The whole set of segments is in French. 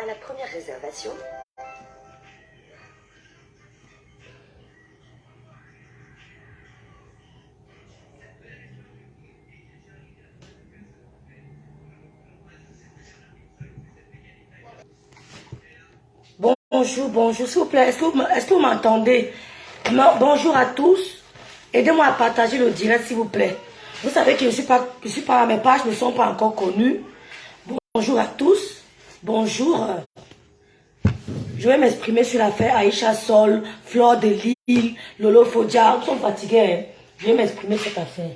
à la première réservation. Bonjour, bonjour, s'il vous plaît, est-ce que vous m'entendez? Bonjour à tous, aidez-moi à partager le direct, s'il vous plaît. Vous savez que je suis pas, mes pages ne sont pas encore connues. Bonjour à tous, bonjour. Je vais m'exprimer sur l'affaire Aïcha Sol, Fleur de Lille, Lolo Fodja. Nous sommes fatigués, hein? Je vais m'exprimer sur cette affaire.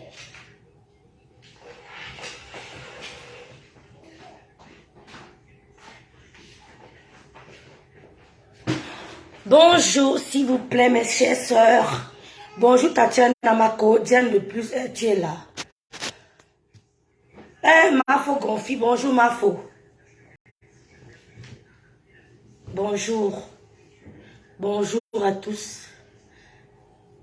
Bonjour, s'il vous plaît, mes chères sœurs. Bonjour, Tatiana Namako, Diane le plus, tu es là. Mafo Gonfi, bonjour Mafo. Bonjour. Bonjour à tous.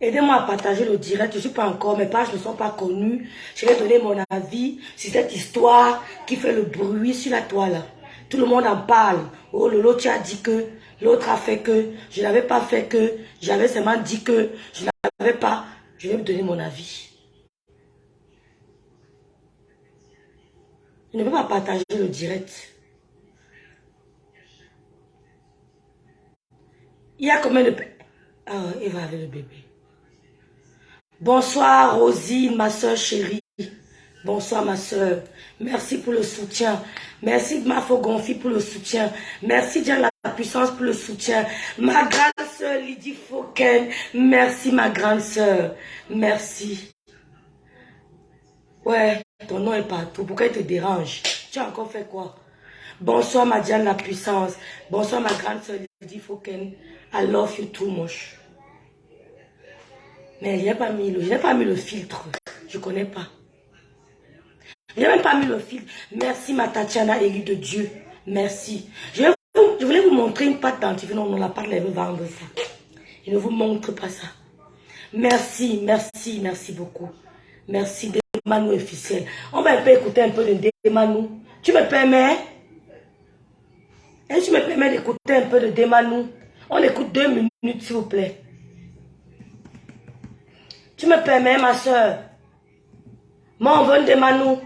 Aidez-moi à partager le direct. Je ne suis pas encore, mes pages ne sont pas connues. Je vais donner mon avis sur cette histoire qui fait le bruit sur la toile. Tout le monde en parle. Oh, Lolo, tu as dit que, l'autre a fait que, je n'avais pas fait que, j'avais seulement dit que, je n'avais pas. Je vais vous donner mon avis. Je ne peux pas partager le direct. Il y a combien de... Ah, il va avec le bébé. Bonsoir Rosine, ma soeur chérie. Bonsoir ma soeur. Merci pour le soutien. Merci Mafo Gonfi pour le soutien. Merci Diane la puissance pour le soutien. Ma grande soeur Lydie Fauken. Merci ma grande soeur. Merci. Ouais, ton nom est partout. Pourquoi il te dérange? Tu as encore fait quoi? Bonsoir ma Diane la puissance. Bonsoir ma grande soeur Lydie Fauken. I love you too much. Mais je n'ai pas mis le filtre. Je ne connais pas. Je n'ai même pas mis le filtre. Merci ma Tatiana élue de Dieu. Merci. Je voulais vous montrer une pâte dentifrice. Non, la pâte, elle veut vendre ça. Je ne vous montre pas ça. Merci, merci, merci beaucoup. Merci Demanou officiel. On va un peu écouter un peu de Demanou. Tu me permets? Est-ce que tu me permets d'écouter un peu de Demanou? On écoute 2 minutes, s'il vous plaît. Tu me permets, ma soeur? Moi, on veut Demanou.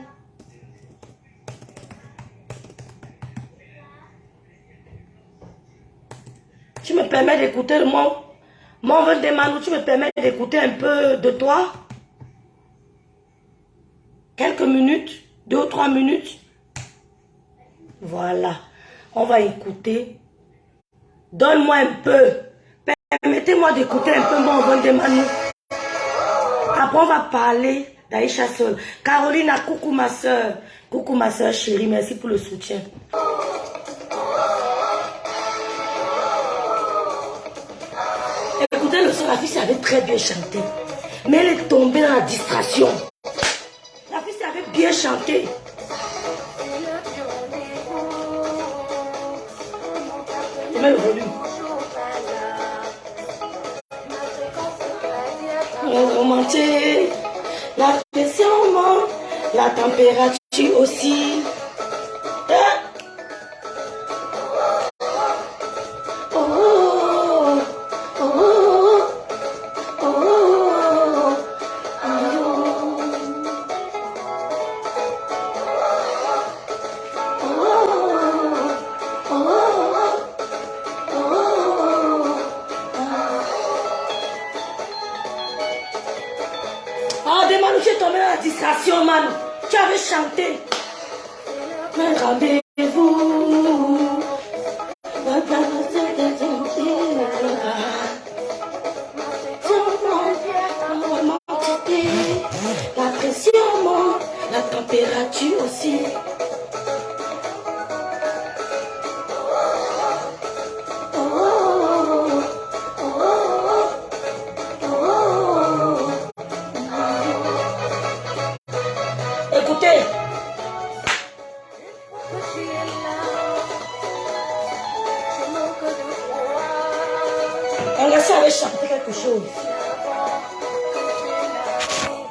Tu me permets d'écouter moi, on veut Demanou. Tu me permets d'écouter un peu de toi? Quelques minutes, 2 ou 3 minutes. Voilà. On va écouter. Donne-moi un peu. Permettez-moi d'écouter un peu mon bon Demanou. Après, on va parler d'Aïcha Sol. Carolina, coucou ma soeur. Coucou ma soeur chérie. Merci pour le soutien. Écoutez le son. La fille savait très bien chanter. Mais elle est tombée dans la distraction. La fille savait bien chanter. Je mets le volume. Remonter, la pression monte, la température aussi. Man, tu avais chanté. Mais rendez-vous. La pression monte, la température aussi. Chanter quelque chose.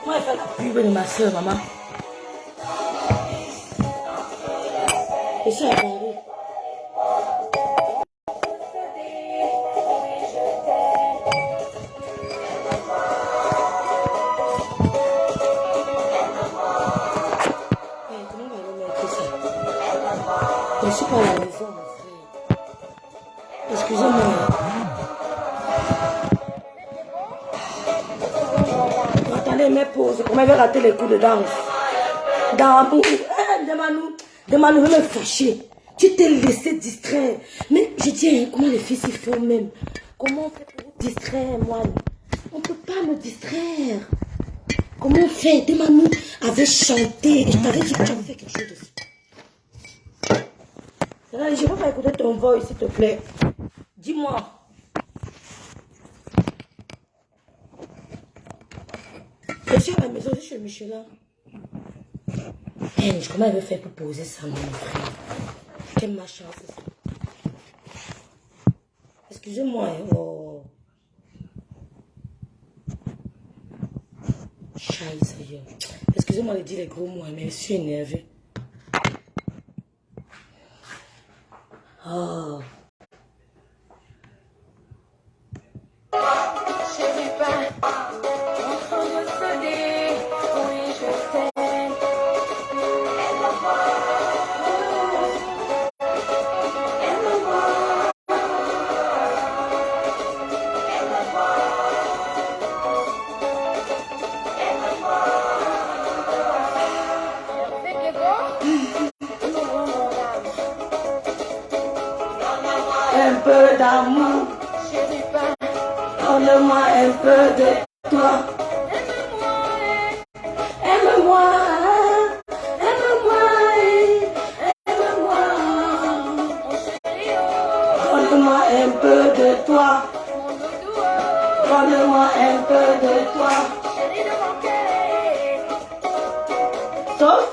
Moi, je fais la pub de ma soeur, maman. Et ça, elle va aller. suis pas à la maison, mon frère. Excusez-moi. Attendez, mes pauses. Comment il va rater les coups de danse? Dans demande-nous, me fâcher. Tu t'es laissé distraire. Mais je dis, comment les filles s'y font même? Comment on fait pour vous distraire, moi? On ne peut pas me distraire. Comment on fait? Demande-nous avait chanté. Je t'avais dit que tu avais fait quelque chose de... Je ne peux pas écouter ton voix, s'il te plaît. Dis-moi. Je suis à la maison, je suis chez Michelin. Comment elle veut faire pour poser ça, mon frère? Quelle ma chance. Excusez-moi. Oh. Scheiße. Excusez-moi de dire les gros mots, mais je suis énervée. Oh. Un peu d'amour, donne-moi un peu de toi. Aime-moi, aime-moi, aime-moi. Donne-moi un peu de toi. Donne-moi un peu de toi. Tos,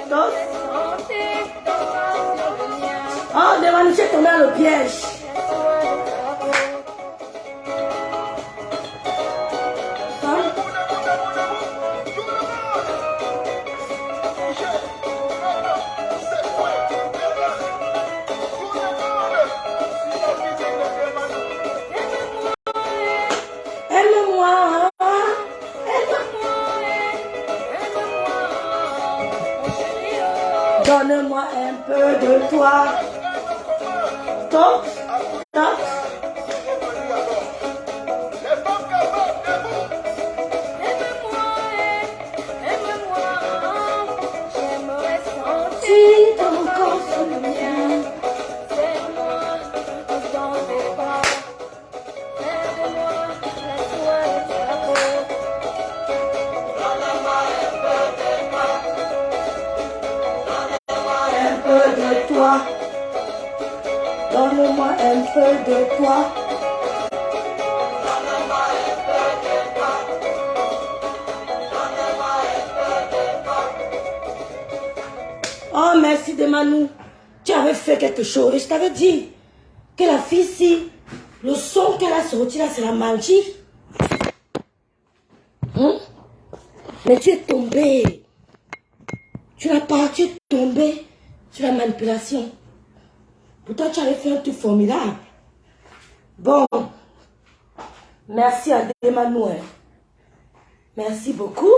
tos. Oh, demande, j'ai tombé dans le piège. Donne-moi un peu de toi. Top, top. Si ton corps sous le mien. Donne-moi un peu de toi. Oh, merci de Manu. Tu avais fait quelque chose. Et je t'avais dit que la fille, si le son qu'elle a sorti là, c'est la magie. Mais tu es tombé. Tu n'as pas, tu es tombé sur la manipulation. Pourtant, tu avais fait un truc formidable. Bon. Merci à Emmanuel. Merci beaucoup.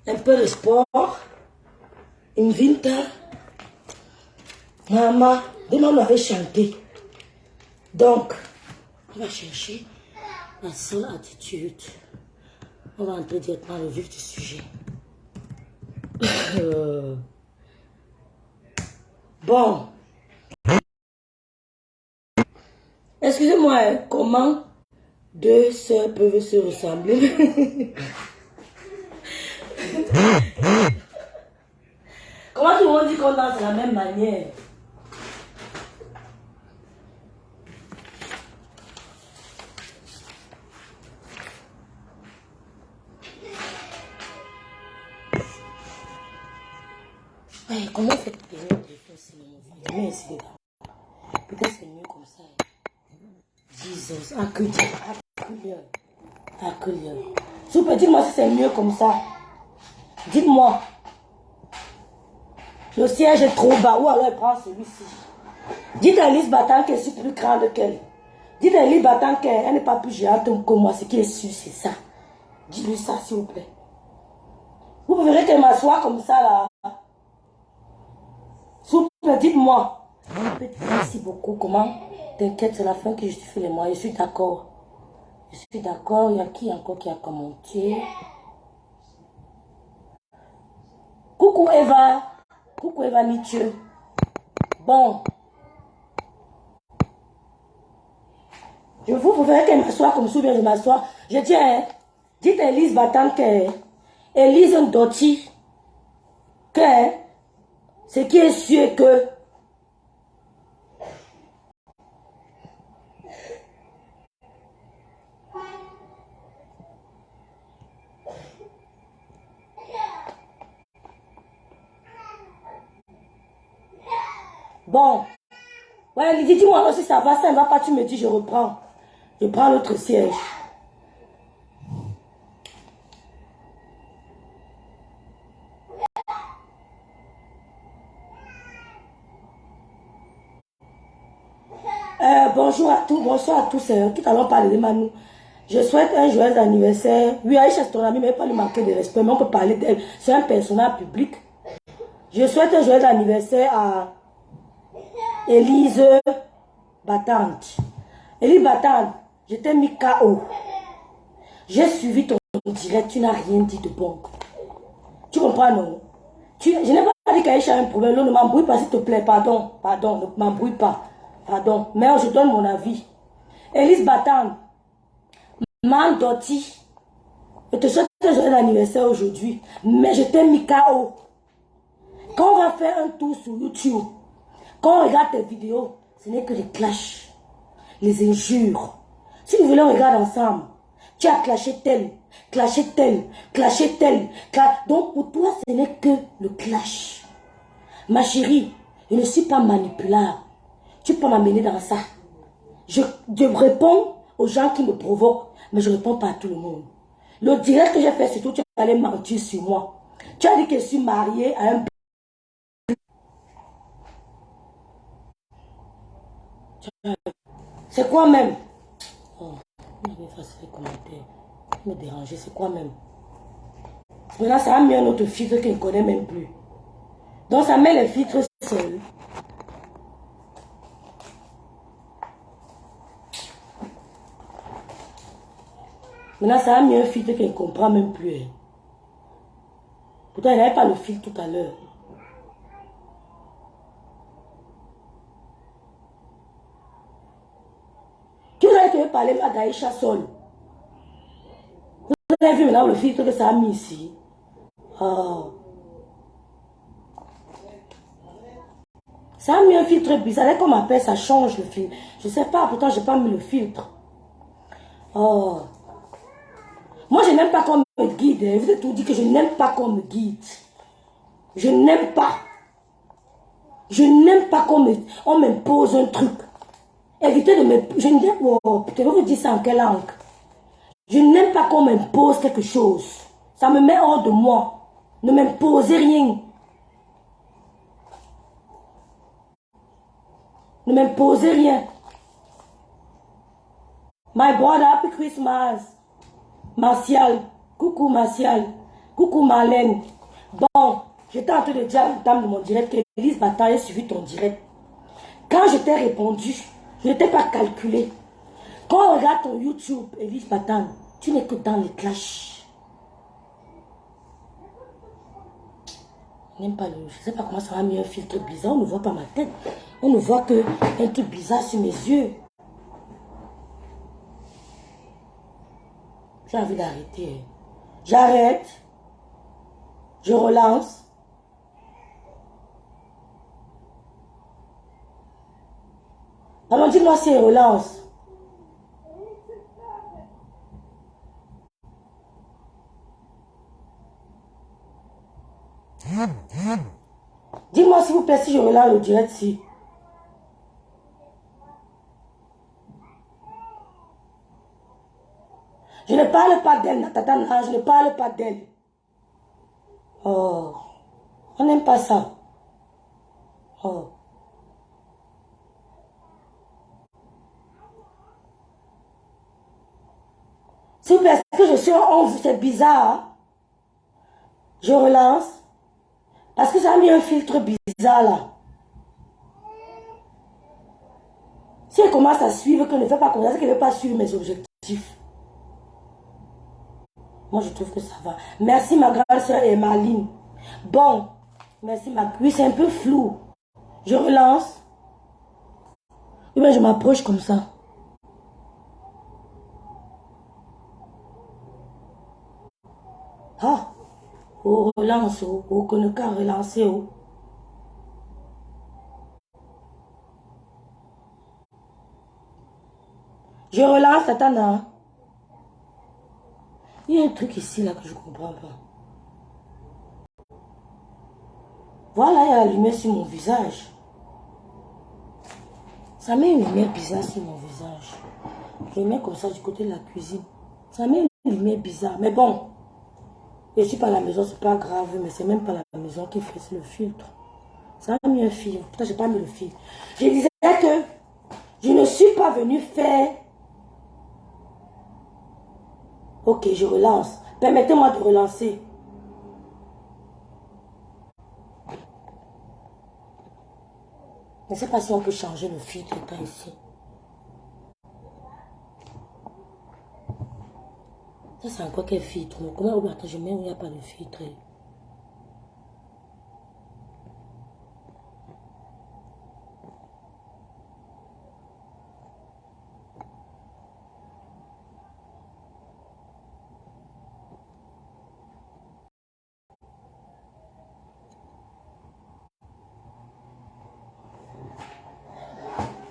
Un peu de sport. Une vinta. Maman, Emmanuel avait chanté. Donc, on va chercher la seule attitude. On va entrer directement dans le vif du sujet. Bon. Excusez-moi, comment deux sœurs peuvent se ressembler? Comment tout le monde dit qu'on danse de la même manière? Ouais, comment faites pour payer le téléphone sinon mon frère? Merci les gars. Peut-être c'est mieux comme ça. Jesus, accueillir. Super, dites-moi si c'est mieux comme ça. Dites-moi. Le siège est trop bas. Ou alors elle prend celui-ci. Dites à Elise Battant qu'elle est plus grande qu'elle. Dites à Elise Battant qu'elle n'est pas plus géante que moi. Ce qui est sûr, c'est ça. Dites-lui ça, s'il vous plaît. Vous verrez qu'elle m'assoit comme ça là. dites-moi. Merci beaucoup. Comment? T'inquiète, c'est la fin qui justifie les moyens. Je suis d'accord. Je suis d'accord. Il y a qui encore qui a commenté? Coucou Eva. Coucou Eva Nietzsche. Bon. Vous verrez qu'elle m'assoit comme ça, bien je m'assois. Je dis, hein, dites à Elise Battante que Elise Ndotti, que ce qui est sûr que bon. Ouais, Lydie, dis-moi si ça va, ça ne va pas, tu me dis, je reprends. Je prends l'autre siège. Bonjour à tous, bonsoir à tous. Tout à l'heure, on parle de Manu. Je souhaite un joyeux anniversaire. Oui, Aïcha, c'est ton ami, mais pas lui manquer de respect, mais on peut parler d'elle. C'est un personnage public. Je souhaite un joyeux anniversaire à Élise Battante. Élise Battante, je t'ai mis KO. J'ai suivi ton direct, tu n'as rien dit de bon. Tu comprends, non? Je n'ai pas dit qu'Aïcha a un problème. Non, ne m'embrouille pas, s'il te plaît. Pardon, ne m'embrouille pas. Pardon, mais je donne mon avis. Élise Battante, Mandotti, je te souhaite un joyeux anniversaire aujourd'hui, mais je t'ai mis KO. Quand on va faire un tour sur YouTube, quand on regarde tes vidéos, ce n'est que des clashs, les injures. Si nous voulons regarder ensemble, tu as clashé tel, clashé tel, clashé tel. Donc pour toi, ce n'est que le clash. Ma chérie, je ne suis pas manipulable. Tu peux m'amener dans ça. Je réponds aux gens qui me provoquent, mais je ne réponds pas à tout le monde. Le direct que j'ai fait, c'est tout, tu allais mentir sur moi. Tu as dit que je suis mariée à un... C'est quoi même? Oh, je vais effacer les commentaires. Me déranger, c'est quoi même? Maintenant, ça a mis un autre filtre qu'il ne connaît même plus. Donc, ça met les filtres seuls. Maintenant, ça a mis un filtre qu'il ne comprend même plus. Hein. Pourtant, il n'avait pas le filtre tout à l'heure. Qui vous avez que parler à Gaïcha Sol? Vous avez vu maintenant le filtre que ça a mis ici? Oh. Ça a mis un filtre bizarre. Comme on appelle, ça change le filtre. Je ne sais pas, pourtant, je n'ai pas mis le filtre. Oh. Moi, je n'aime pas qu'on me guide. Je vous ai tout dit que je n'aime pas qu'on me guide. Je n'aime pas. Je n'aime pas qu'on m'impose un truc. Évitez de me... Je n'aime pas... Je vais vous dire ça en quelle langue. Je n'aime pas qu'on m'impose quelque chose. Ça me met hors de moi. Ne m'imposez rien. Ne m'imposez rien. My brother, happy Christmas. Martial. Coucou Martial. Coucou Marlène. Bon, j'étais en train de dire à la dame de mon direct que Elise Bataille a suivi ton direct. Quand je t'ai répondu, je n'étais pas calculé. Quand on regarde ton YouTube, Elise Bataille, tu n'es que dans les clashs. Je n'aime pas le... Je ne sais pas comment ça va mis un filtre bizarre. On ne voit pas ma tête. On ne voit que un truc bizarre sur mes yeux. J'ai envie d'arrêter. J'arrête. Je relance. Alors dis-moi si elle relance. Dis-moi s'il vous plaît si je relance le direct si. Je ne parle pas d'elle, Natatana, je ne parle pas d'elle. Oh, on n'aime pas ça. Oh. S'il vous plaît, est-ce que je suis en 11, c'est bizarre. Hein? Je relance. Parce que ça a mis un filtre bizarre là. Si elle commence à suivre, qu'elle ne fait pas comme ça, c'est qu'elle ne veut pas suivre mes objectifs. Moi, je trouve que ça va. Merci, ma grande soeur Emmaline. Bon, merci, ma... Oui, c'est un peu flou. Je relance. Oui, mais je m'approche comme ça. Ah, on relance, on connaît qu'à relancer. Je relance, attends. Hein. Il y a un truc ici, là, que je ne comprends pas. Voilà, il y a la lumière sur mon visage. Ça met une lumière bizarre sur mon visage. Je le mets comme ça du côté de la cuisine. Ça met une lumière bizarre. Mais bon, je ne suis pas à la maison, c'est pas grave. Mais c'est même pas la maison qui fait le filtre. Ça a mis un filtre. Pourtant, je n'ai pas mis le filtre. Je disais que je ne suis pas venue faire... Ok, je relance. Permettez-moi de relancer. Je ne sais pas si on peut changer le filtre ici. Ça, c'est encore quel filtre? Comment on attends, je mets où il n'y a pas de filtre?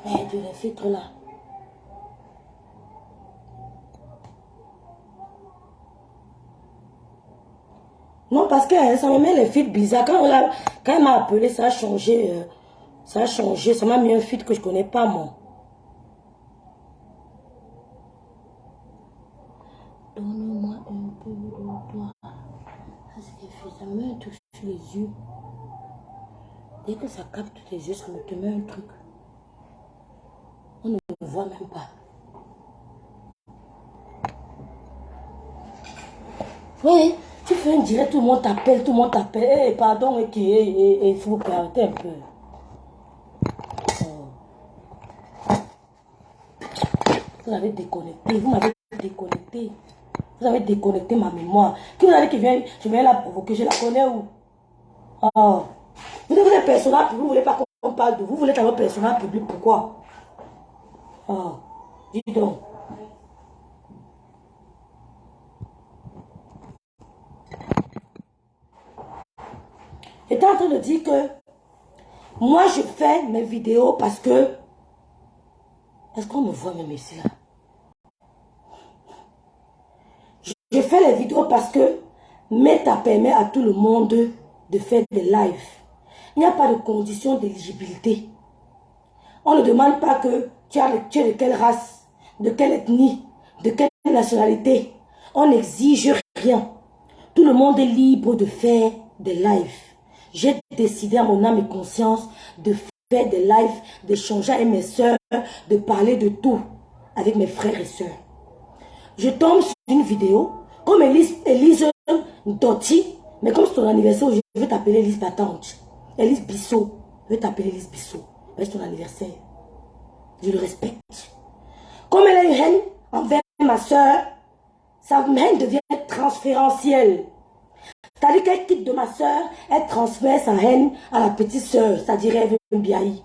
Eh, le filtre là. Non, parce que ça me met les filtres bizarres. Quand elle m'a appelé, ça a changé. Ça a changé. Ça m'a mis un filtre que je ne connais pas, moi. Donne-moi un peu de toi. Ça, c'est des filtres. Ça me met un truc sur les yeux. Dès que ça capte les yeux, ça me te met un truc. On ne me voit même pas. Oui, tu fais un direct, tout le monde t'appelle, Hey, pardon, il faut arrêter un peu. Vous avez déconnecté, vous m'avez déconnecté. Vous avez déconnecté ma mémoire. Qui vous avez qui vient, je viens la provoquer, je la connais où? Oh. Vous êtes un personnage public, vous ne voulez pas qu'on parle de vous, vous voulez être un personnage public, pourquoi? Oh, dis donc. J'étais en train de dire que moi je fais mes vidéos parce que... Est-ce qu'on me voit même ici là? Je fais les vidéos parce que Meta permet à tout le monde de faire des lives. Il n'y a pas de condition d'éligibilité. On ne demande pas que tu es de quelle race, de quelle ethnie, de quelle nationalité. On n'exige rien. Tout le monde est libre de faire des lives. J'ai décidé à mon âme et conscience de faire des lives, d'échanger avec mes soeurs, de parler de tout avec mes frères et soeurs. Je tombe sur une vidéo, comme Elise Dotti, mais comme c'est ton anniversaire, je vais t'appeler Elise Battante. Elise Bissot, je vais t'appeler Elise Bissot. C'est ton anniversaire. Je le respecte. Comme elle a une haine envers ma soeur, sa haine devient transférentielle. C'est-à-dire qu'elle quitte de ma soeur, elle transfère sa haine à la petite soeur, c'est-à-dire Eve Mbiaï.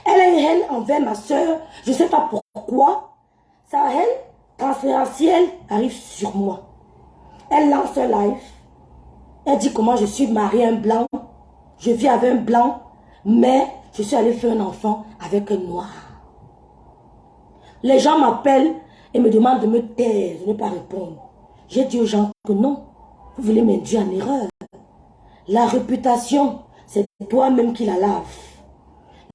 Elle a une haine envers ma soeur, je ne sais pas pourquoi. Sa haine transférentielle arrive sur moi. Elle lance un live. Elle dit comment je suis mariée à un blanc. Je vis avec un blanc, mais je suis allée faire un enfant avec un noir. Les gens m'appellent et me demandent de me taire, de ne pas répondre. J'ai dit aux gens que non, vous voulez m'induire en erreur. La réputation, c'est toi-même qui la lave.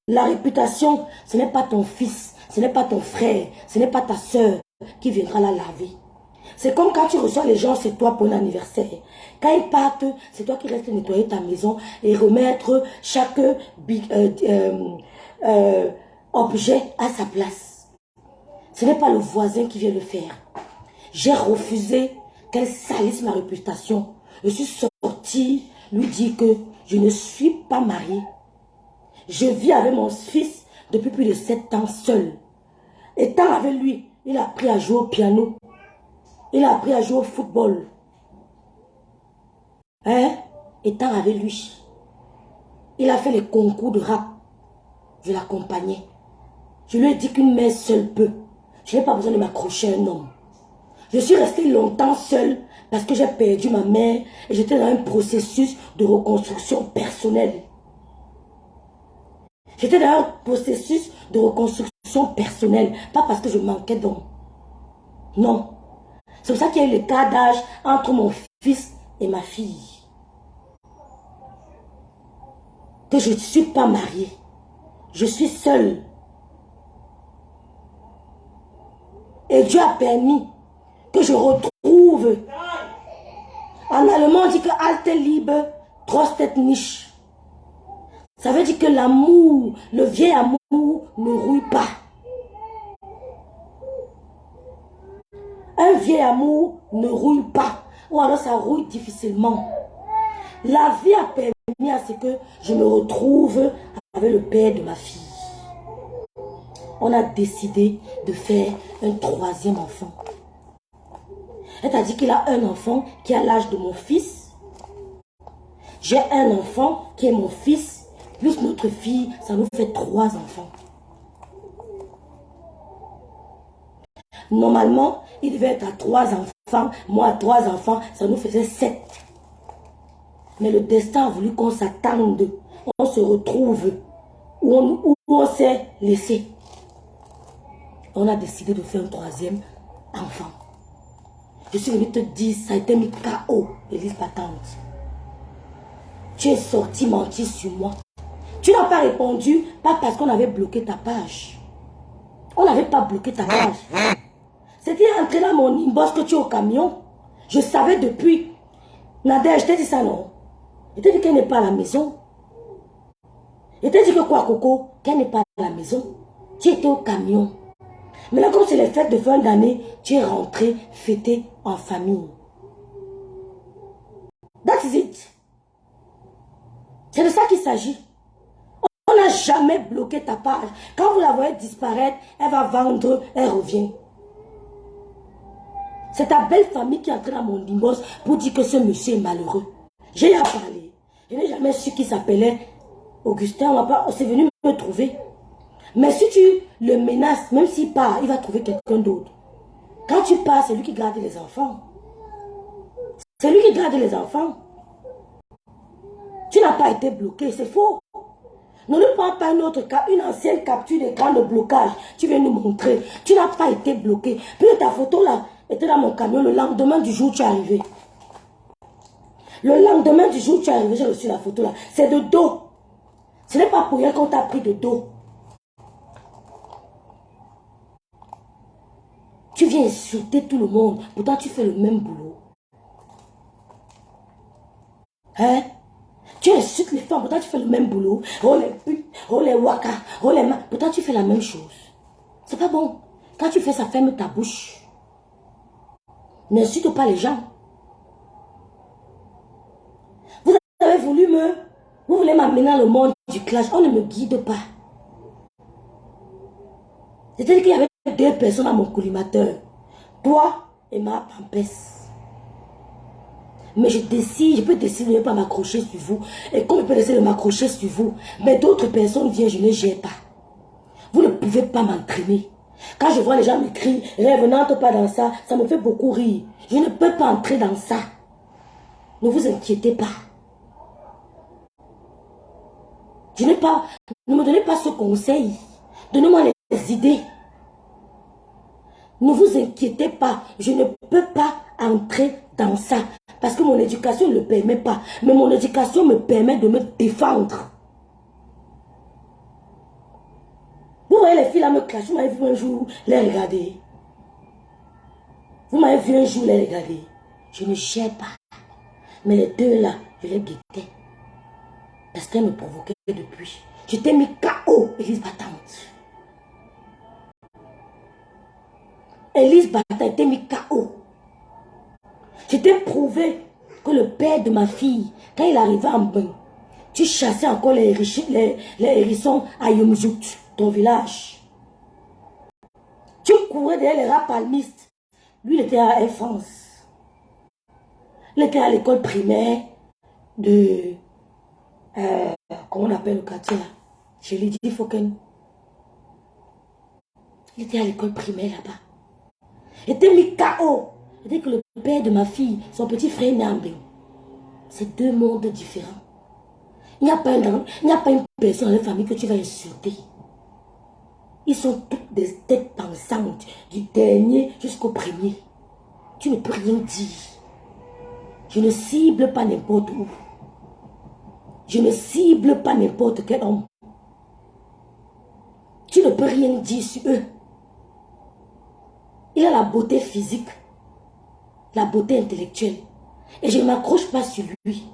La réputation, ce n'est pas ton fils, ce n'est pas ton frère, ce n'est pas ta soeur qui viendra la laver. C'est comme quand tu reçois les gens, c'est toi pour un anniversaire. Quand ils partent, c'est toi qui restes nettoyer ta maison et remettre chaque objet à sa place. Ce n'est pas le voisin qui vient le faire. J'ai refusé qu'elle salisse ma réputation. Je suis sortie lui dire que je ne suis pas mariée. Je vis avec mon fils depuis plus de 7 ans seul. Étant avec lui, il a appris à jouer au piano. Il a appris à jouer au football. Hein? Étant avec lui, il a fait les concours de rap. Je l'accompagnais. Je lui ai dit qu'une mère seule peut. Je n'ai pas besoin de m'accrocher à un homme. Je suis restée longtemps seule parce que j'ai perdu ma mère et j'étais dans un processus de reconstruction personnelle. J'étais dans un processus de reconstruction personnelle, pas parce que je manquais d'homme. Non. C'est pour ça qu'il y a eu l'écart d'âge entre mon fils et ma fille. Que je ne suis pas mariée. Je suis seule. Et Dieu a permis que je retrouve. En allemand, on dit que Alte Liebe trostet nicht. Ça veut dire que l'amour, le vieil amour ne rouille pas. Un vieil amour ne rouille pas. Ou alors ça rouille difficilement. La vie a permis à ce que je me retrouve avec le père de ma fille. On a décidé de faire un 3e enfant. C'est-à-dire qu'il a un enfant qui a l'âge de mon fils. J'ai un enfant qui est mon fils, plus notre fille, ça nous fait 3 enfants. Normalement, il devait être à 3 enfants, moi à 3 enfants, ça nous faisait 7. Mais le destin a voulu qu'on s'attende, on se retrouve, où on s'est laissé. On a décidé de faire un 3e enfant. Je suis venue te dire, ça a été mis KO, Élise Patente. Tu es sorti mentir sur moi. Tu n'as pas répondu, pas parce qu'on avait bloqué ta page. On n'avait pas bloqué ta page. C'était entré dans mon inbox que tu es au camion. Je savais depuis. Nader, je t'ai dit ça, non? Je t'ai dit qu'elle n'est pas à la maison. Je t'ai dit que quoi, Coco? Qu'elle n'est pas à la maison. Tu étais au camion. Maintenant, comme c'est les fêtes de fin d'année, tu es rentré fêter en famille. That's it. C'est de ça qu'il s'agit. On n'a jamais bloqué ta page. Quand vous la voyez disparaître, elle va vendre, elle revient. C'est ta belle famille qui est entrée dans mon inbox pour dire que ce monsieur est malheureux. J'ai à parler. Je n'ai jamais su qu'il s'appelait Augustin. C'est venu me trouver. Mais si tu le menaces, même s'il part, il va trouver quelqu'un d'autre. Quand tu pars, c'est lui qui garde les enfants. C'est lui qui garde les enfants. Tu n'as pas été bloqué, c'est faux. Ne nous prends pas une ancienne capture d'écran de blocage. Tu viens nous montrer. Tu n'as pas été bloqué. Puis ta photo là était dans mon camion le lendemain du jour où tu es arrivé. Le lendemain du jour où tu es arrivé, j'ai reçu la photo là. C'est de dos. Ce n'est pas pour rien qu'on t'a pris de dos. Tu viens insulter tout le monde. Pourtant, tu fais le même boulot. Hein? Tu insultes les femmes. Pourtant, tu fais le même boulot. Oh les putes, oh les waka, oh les mains. Pourtant, tu fais la même chose. C'est pas bon. Quand tu fais ça, ferme ta bouche. N'insulte pas les gens. Vous avez voulu Vous voulez m'amener dans le monde du clash. On ne me guide pas. C'est-à-dire qu'il y avait 2 personnes à mon collimateur. Toi et ma pampesse. Mais je peux décider de ne pas m'accrocher sur vous. Et comme je peux décider de m'accrocher sur vous, mais d'autres personnes viennent, je ne gère pas. Vous ne pouvez pas m'entraîner. Quand je vois les gens m'écrire, rêve, n'entre pas dans ça, ça me fait beaucoup rire. Je ne peux pas entrer dans ça. Ne vous inquiétez pas. Ne me donnez pas ce conseil. Donnez-moi les idées. Ne vous inquiétez pas. Je ne peux pas entrer dans ça. Parce que mon éducation ne le permet pas. Mais mon éducation me permet de me défendre. Vous voyez les filles là me clasher. Vous m'avez vu un jour les regarder. Vous m'avez vu un jour les regarder. Je ne gère pas. Mais les 2 là, je les guettais. Parce qu'elles me provoquaient depuis. Je t'ai mis KO, Élise Battante. Élise Battante t'ai mis KO. Je t'ai prouvé que le père de ma fille, quand il arrivait en bain, tu chassais encore les hérissons à Yomzout, ton village. Tu courais derrière les rats palmistes. Lui, il était à Air France. Il était à l'école primaire de... comment on appelle le quartier là? Je l'ai dit, Foken. Il était à l'école primaire là-bas. Il était mis KO. Il dit que le père de ma fille, son petit frère Nambé. C'est deux mondes différents. Il n'y a pas une personne dans la famille que tu vas insulter. Ils sont toutes des têtes pensantes, du dernier jusqu'au premier. Tu ne peux rien dire. Je ne cible pas n'importe où. Je ne cible pas n'importe quel homme. Tu ne peux rien dire sur eux. Il a la beauté physique, la beauté intellectuelle. Et je ne m'accroche pas sur lui.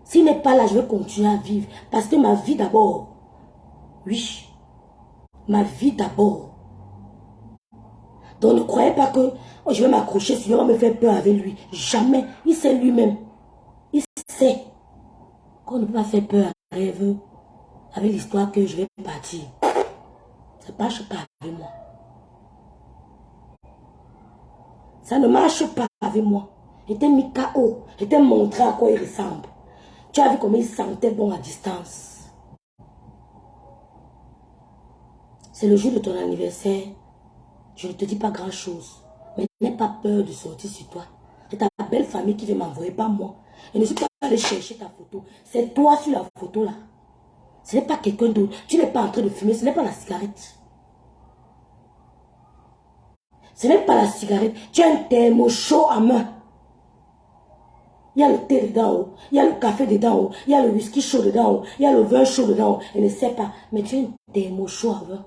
S'il n'est pas là, je vais continuer à vivre. Parce que ma vie d'abord. Oui. Ma vie d'abord. Donc ne croyez pas que je vais m'accrocher sur lui, on va me faire peur avec lui. Jamais. Il sait lui-même. Il sait qu'on ne peut pas faire peur avec l'histoire que je vais partir. Ça ne marche pas avec moi. Ça ne marche pas avec moi. J'étais mis KO. J'étais montré à quoi il ressemble. Tu as vu comment il sentait bon à distance. C'est le jour de ton anniversaire. Je ne te dis pas grand chose. Mais n'aie pas peur de sortir sur toi. C'est ta belle famille qui vient m'envoyer, pas moi. Et ne suis pas allé chercher ta photo. C'est toi sur la photo là. Ce n'est pas quelqu'un d'autre. Tu n'es pas en train de fumer. Ce n'est pas la cigarette. Ce n'est pas la cigarette. Tu as un thermo chaud à main. Il y a le thé dedans, il y a le café dedans, il y a le whisky chaud dedans, il y a le vin chaud dedans. Je ne sais pas. Mais tu as un thermo chaud à main.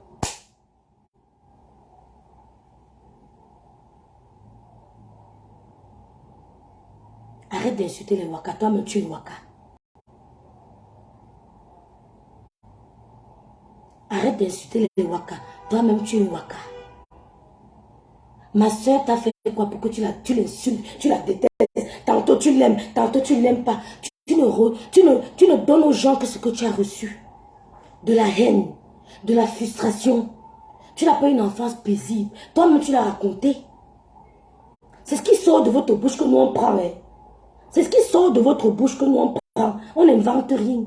Arrête d'insulter les Waka. Toi-même, tu es une Waka. Arrête d'insulter les Waka. Toi-même, tu es une Waka. Ma soeur t'a fait quoi pour que tu l'insultes, tu la détestes. Tantôt tu l'aimes, tantôt tu ne l'aimes pas. Tu ne donnes aux gens que ce que tu as reçu. De la haine, de la frustration. Tu n'as pas une enfance paisible. Toi-même, tu l'as raconté. C'est ce qui sort de votre bouche que nous on prend. Hein. C'est ce qui sort de votre bouche que nous on prend. On n'invente rien.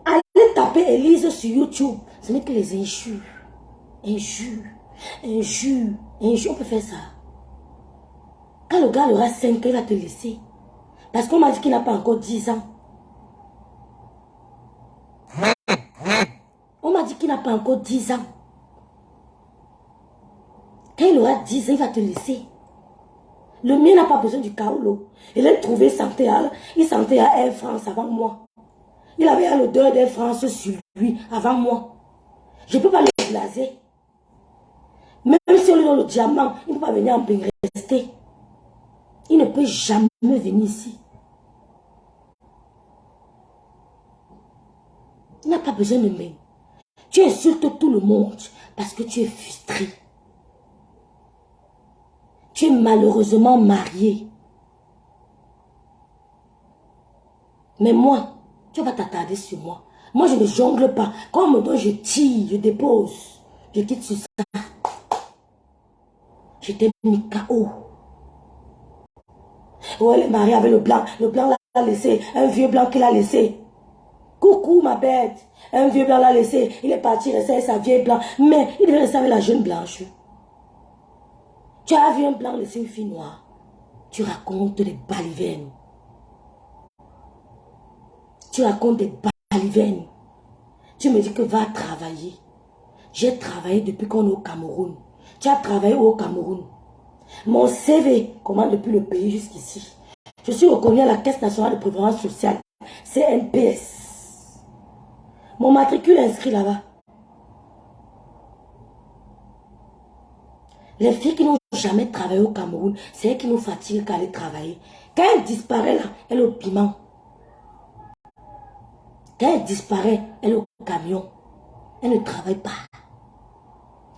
Allez taper Élise sur YouTube. Ce n'est que les injures. Injures. Injures. Injures. On peut faire ça. Quand le gars aura 5 ans, il va te laisser. Parce qu'on m'a dit qu'il n'a pas encore 10 ans. On m'a dit qu'il n'a pas encore 10 ans. Quand il aura 10 ans, il va te laisser. Le mien n'a pas besoin du kaolo. Il a trouvé santé à Air France avant moi. Il avait l'odeur d'Air France sur lui avant moi. Je ne peux pas le blaser. Même si on lui donne le diamant, il ne peut pas venir en rester. Il ne peut jamais venir ici. Il n'a pas besoin de même. Tu insultes tout le monde parce que tu es frustré. Tu es malheureusement marié. Mais moi, tu vas t'attarder sur moi. Moi, je ne jongle pas. Quand on me donne, je tire, je dépose. Je quitte sur ça. J'étais mis KO. Ouais, elle est mariée avec le blanc. Le blanc l'a laissé. Un vieux blanc qui l'a laissé. Coucou, ma bête. Un vieux blanc l'a laissé. Il est parti rester avec sa vieille blanc. Mais il devait rester avec la jeune blanche. Tu as vu un blanc laisser une fille noire. Tu racontes des balivernes. Tu racontes des balivernes. Tu me dis que va travailler. J'ai travaillé depuis qu'on est au Cameroun. Tu as travaillé au Cameroun. Mon CV commande depuis le pays jusqu'ici. Je suis reconnu à la Caisse nationale de prévoyance sociale, CNPS. Mon matricule est inscrit là-bas. Les filles qui n'ont jamais travaillé au Cameroun, c'est elles qui nous fatiguent qu'à aller travailler. Quand elle disparaît là, elle est au piment. Quand elle disparaît, elle est au camion. Elle ne travaille pas.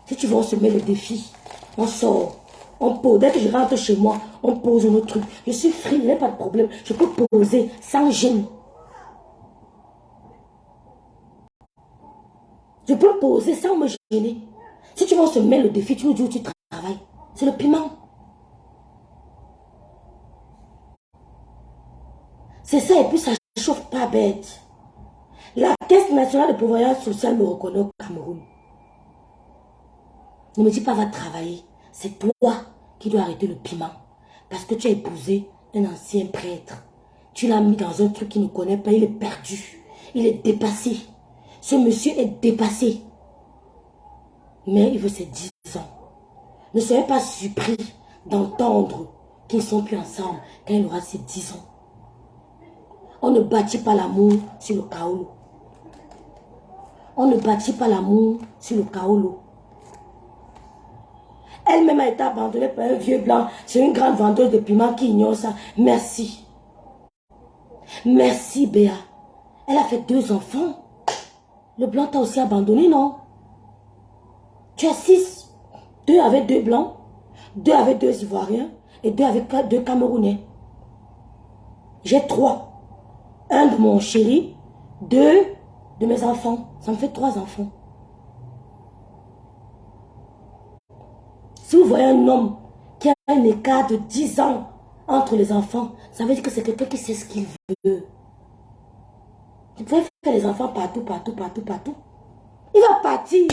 Si tu veux, on se met le défi. On sort. On pose. Dès que je rentre chez moi, on pose notre truc. Je suis free, il n'y a pas de problème. Je peux poser sans gêne. Je peux poser sans me gêner. Si tu vas se mettre le défi, tu nous dis où tu travailles. C'est le piment. C'est ça, et puis ça ne chauffe pas bête. La Caisse nationale de prévoyance sociale me reconnaît au Cameroun. Ne me dis pas va travailler. C'est toi qui dois arrêter le piment. Parce que tu as épousé un ancien prêtre. Tu l'as mis dans un truc qu'il ne connaît pas. Il est perdu. Il est dépassé. Ce monsieur est dépassé. Mais il veut ses 10 ans. Ne soyez pas surpris d'entendre qu'ils ne sont plus ensemble quand il aura ses 10 ans. On ne bâtit pas l'amour sur le kaolo. On ne bâtit pas l'amour sur le kaolo. Elle-même a été abandonnée par un vieux blanc. C'est une grande vendeuse de piments qui ignore ça. Merci. Merci, Béa. Elle a fait 2 enfants. Le blanc t'a aussi abandonné, non? Tu as 6. 2 avec 2 blancs, 2 avec 2 Ivoiriens et 2 avec 2 Camerounais. J'ai 3. 1 de mon chéri, 2 de mes enfants. Ça me fait 3 enfants. Si vous voyez un homme qui a un écart de 10 ans entre les enfants, ça veut dire que c'est quelqu'un qui sait ce qu'il veut. Vous pouvez faire les enfants partout, partout, partout, partout. Il va partir,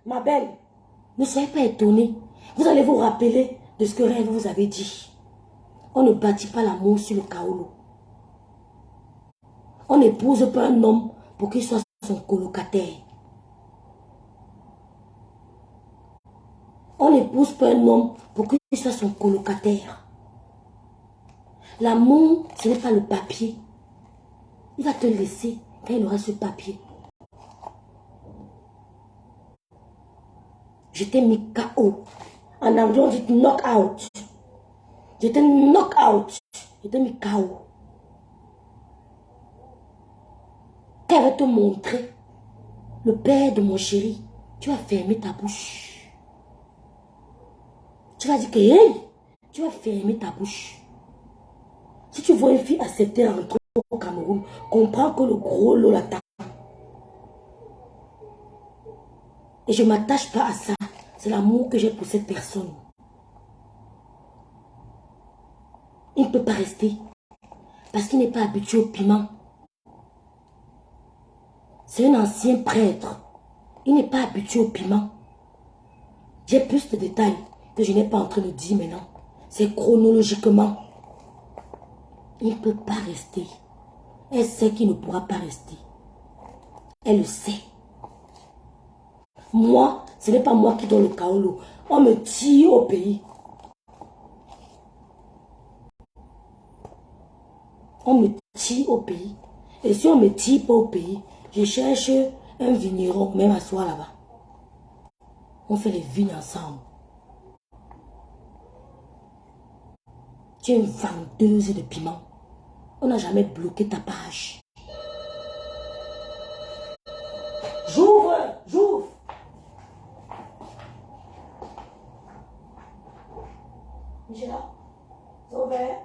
ma belle. Ne soyez pas étonnés. Vous allez vous rappeler de ce que Rêve vous avait dit. On ne bâtit pas l'amour sur le kaolo. On n'épouse pas un homme pour qu'il soit son colocataire. On n'épouse pas un homme pour qu'il soit son colocataire. L'amour, ce n'est pas le papier. Il va te laisser quand il aura ce papier. J'étais mis KO. En anglais, on dit knock out. J'étais knock out. J'étais mis KO. Quand elle va te montrer le père de mon chéri, tu vas fermer ta bouche. Tu vas dire que, hey, tu vas fermer ta bouche. Si tu vois une fille accepter rentrer au Cameroun, comprends que le gros lot l'attend. Et je ne m'attache pas à ça. C'est l'amour que j'ai pour cette personne. Il ne peut pas rester. Parce qu'il n'est pas habitué au piment. C'est un ancien prêtre. Il n'est pas habitué au piment. J'ai plus de détails que je n'ai pas en train de dire maintenant. C'est chronologiquement. Il ne peut pas rester. Elle sait qu'il ne pourra pas rester. Elle le sait. Moi, ce n'est pas moi qui donne le kaolo. On me tire au pays. On me tire au pays. Et si on ne me tire pas au pays, je cherche un vigneron, même à soi là-bas. On fait les vignes ensemble. Tu es une vendeuse de piment. On n'a jamais bloqué ta page. J'ouvre, j'ouvre. Michela, c'est ouvert.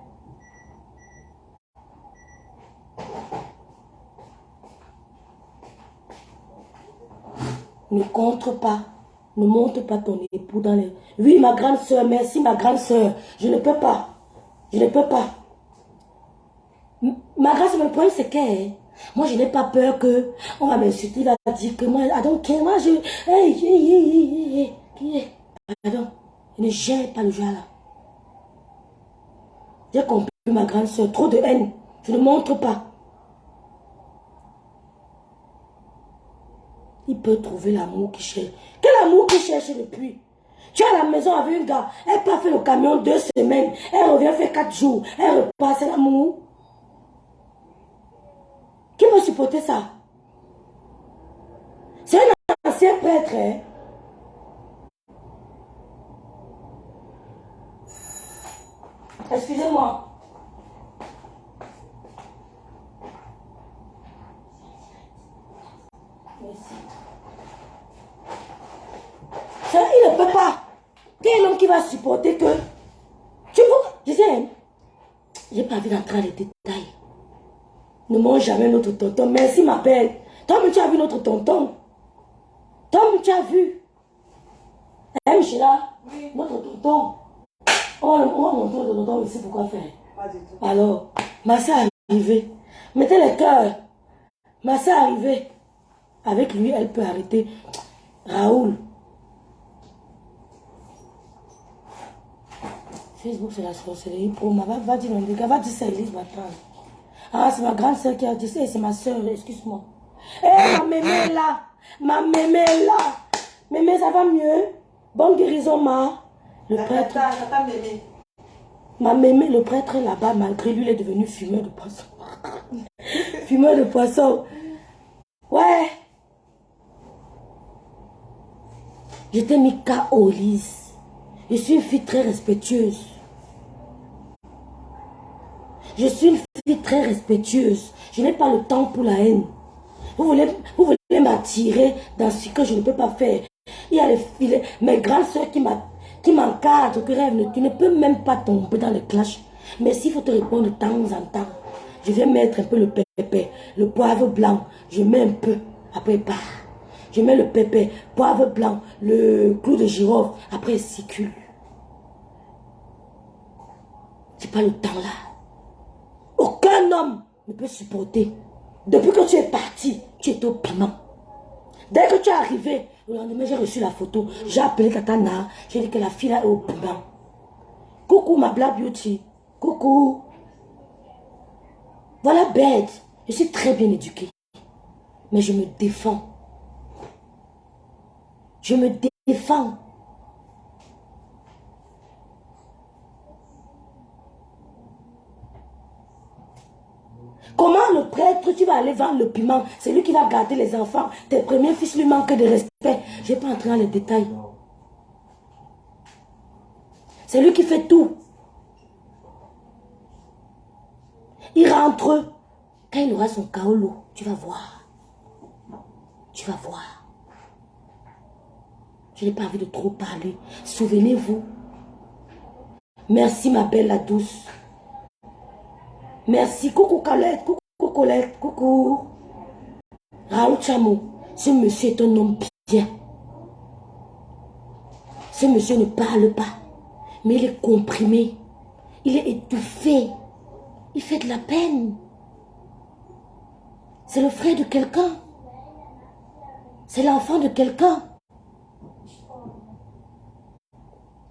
Ne contre pas. Ne monte pas ton époux dans les... Oui, ma grande soeur, merci ma grande soeur. Je ne peux pas. Je ne peux pas. Ma grande soeur, le problème c'est que... Moi, je n'ai pas peur que... On va m'insulter, il va dire que moi... I don't care. Moi, je... Hey. Pardon. Je ne gère pas le jeu là. J'ai compris ma grande soeur. Trop de haine. Je ne montre pas. Il peut trouver l'amour qu'il cherche. Quel amour qu'il cherche depuis? Tu es à la maison avec un gars. Elle part faire le camion 2 semaines. Elle revient faire 4 jours. Elle repart. C'est l'amour. Qui peut supporter ça? C'est un ancien prêtre. Hein? Excusez-moi. Merci. Il ne peut pas. Quel homme qui va supporter que... Tu vois, je dis, j'ai pas envie d'entrer dans les détails. Ne mange jamais notre tonton. Merci ma belle. Toi-même tu as vu notre tonton. Tom, tu as vu? Hein, Sheila? Oui. Notre tonton. On va montrer notre tonton ici, pourquoi faire? Pas du tout. Alors, ma soeur est arrivée. Mettez les cœurs. Ma soeur est arrivée. Avec lui, elle peut arrêter. Raoul. Facebook, c'est la sorcellerie pour ma va dire va dire ça, Elise maintenant. Ah, c'est ma grande soeur qui a dit ça, c'est ma soeur, excuse-moi. Eh, ma mémé là, ma mémé là. Mémé, ça va mieux? Bonne guérison, ma. Le prêtre. Mémé. Ma mémé, le prêtre est là-bas, malgré lui, il est devenu fumeur de poisson. Fumeur de poisson. Ouais. Je t'ai mis KO, Lise. Je suis une fille très respectueuse. Je suis une fille très respectueuse. Je n'ai pas le temps pour la haine. Vous voulez m'attirer dans ce que je ne peux pas faire. Il y a mes grandes soeurs qui m'encadrent, qui rêvent. Tu ne peux même pas tomber dans le clash. Mais s'il faut te répondre de temps en temps, je vais mettre un peu le pépé, le poivre blanc. Je mets un peu, après part. Je mets le pépé, poivre blanc, le clou de girofle, après il circule. J'ai pas le temps là. Aucun homme ne peut supporter. Depuis que tu es parti, tu es au piment. Dès que tu es arrivé, le lendemain j'ai reçu la photo. J'ai appelé Tatana. J'ai dit que la fille là est au piment. Coucou ma Black Beauty. Coucou. Voilà bête. Je suis très bien éduquée. Mais je me défends. Je me défends. Comment le prêtre, tu vas aller vendre le piment? C'est lui qui va garder les enfants. Tes premiers fils lui manquent de respect. Je ne vais pas entrer dans les détails. C'est lui qui fait tout. Il rentre. Quand il aura son kaolo, tu vas voir. Tu vas voir. Je n'ai pas envie de trop parler. Souvenez-vous. Merci ma belle la douce. Merci. Coucou Colette. Coucou Colette. Coucou. Raoul Chamo. Ce monsieur est un homme bien. Ce monsieur ne parle pas. Mais il est comprimé. Il est étouffé. Il fait de la peine. C'est le frère de quelqu'un. C'est l'enfant de quelqu'un.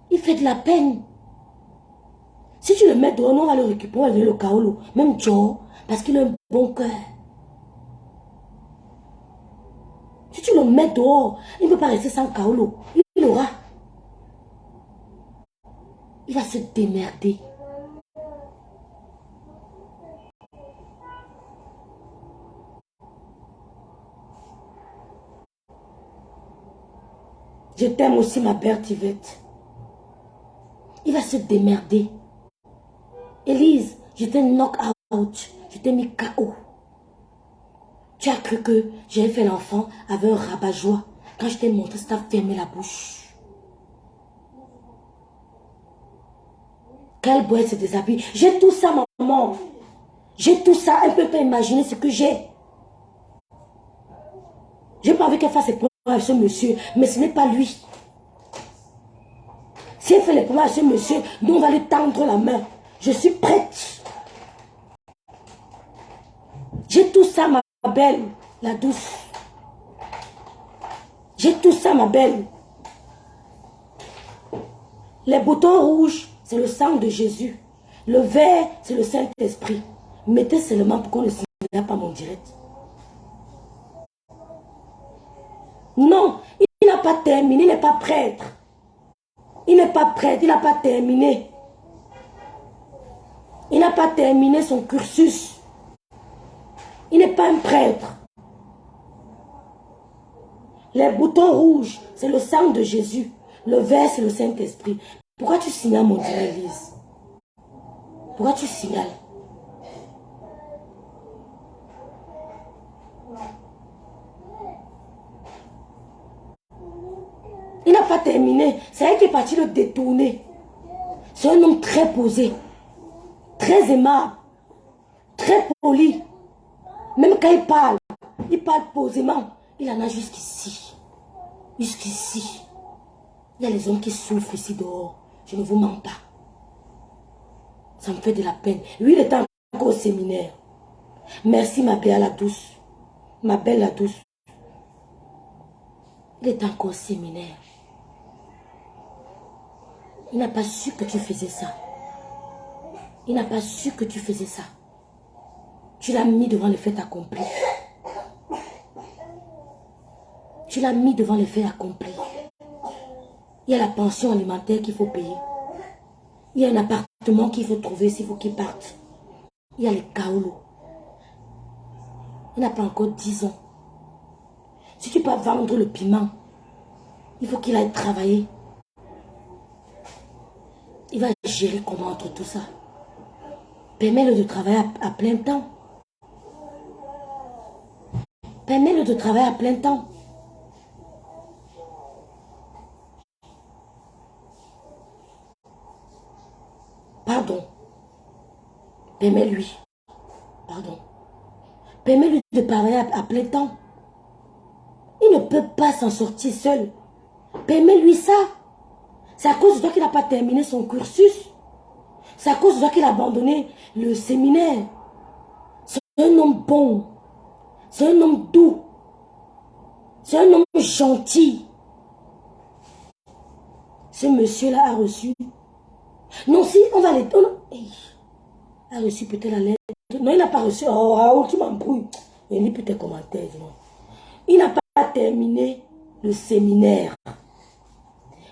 Il fait de la peine. Si tu le mets dehors, on va le récupérer, on va le kaolo. Même Joe, parce qu'il a un bon cœur. Si tu le mets dehors, il ne peut pas rester sans kaolo. Il aura. Il va se démerder. Je t'aime aussi, ma Bertivette. Il va se démerder. Élise, je t'ai knock out. Je t'ai mis KO. Tu as cru que j'ai fait l'enfant avec un rabat-joie. Quand je t'ai montré, ça t'a fermé la bouche. Quelle boîte se déshabille. J'ai tout ça, maman. J'ai tout ça. Elle ne peut pas imaginer ce que j'ai. J'ai pas envie qu'elle fasse ses problèmes avec ce monsieur. Mais ce n'est pas lui. Si elle fait les problèmes avec ce monsieur, nous on va lui tendre la main. Je suis prête. J'ai tout ça, ma belle. La douce. J'ai tout ça, ma belle. Les boutons rouges, c'est le sang de Jésus. Le vert, c'est le Saint-Esprit. Mettez seulement pour qu'on ne signale pas mon direct. Non, il n'a pas terminé, il n'est pas prêtre. Il n'est pas prêtre, il n'a pas terminé. Il n'a pas terminé son cursus. Il n'est pas un prêtre. Les boutons rouges, c'est le sang de Jésus. Le vert, c'est le Saint-Esprit. Pourquoi tu signales mon direct, Lise? Pourquoi tu signales? Il n'a pas terminé. C'est elle qui est partie le détourner. C'est un homme très posé, très aimable, très poli. Même quand il parle posément. Il en a jusqu'ici. Jusqu'ici, il y a les hommes qui souffrent ici dehors. Je ne vous mens pas. Ça me fait de la peine. Lui, il est encore au séminaire. Merci ma belle la douce. Ma belle la douce. Il est encore au séminaire. Il n'a pas su que tu faisais ça. Il n'a pas su que tu faisais ça. Tu l'as mis devant les faits accomplis. Tu l'as mis devant les faits accomplis. Il y a la pension alimentaire qu'il faut payer. Il y a un appartement qu'il faut trouver s'il faut qu'il parte. Il y a les kaolos. Il n'a pas encore 10 ans. Si tu peux vendre le piment, il faut qu'il aille travailler. Il va gérer comment entre tout ça. Permets-le de travailler à plein temps. Permets-le de travailler à plein temps. Pardon. Permets-lui. Pardon. Permets-lui de travailler à plein temps. Il ne peut pas s'en sortir seul. Permets-lui ça. C'est à cause de toi qu'il n'a pas terminé son cursus. C'est à cause de toi qu'il a abandonné le séminaire. C'est un homme bon. C'est un homme doux. C'est un homme gentil. Ce monsieur-là a reçu. Non, si, on va les... a reçu peut-être la lettre. Non, il n'a pas reçu. Oh, Raoul, tu m'embrouilles. Il lit peut tes commentaires. Non. Il n'a pas terminé le séminaire.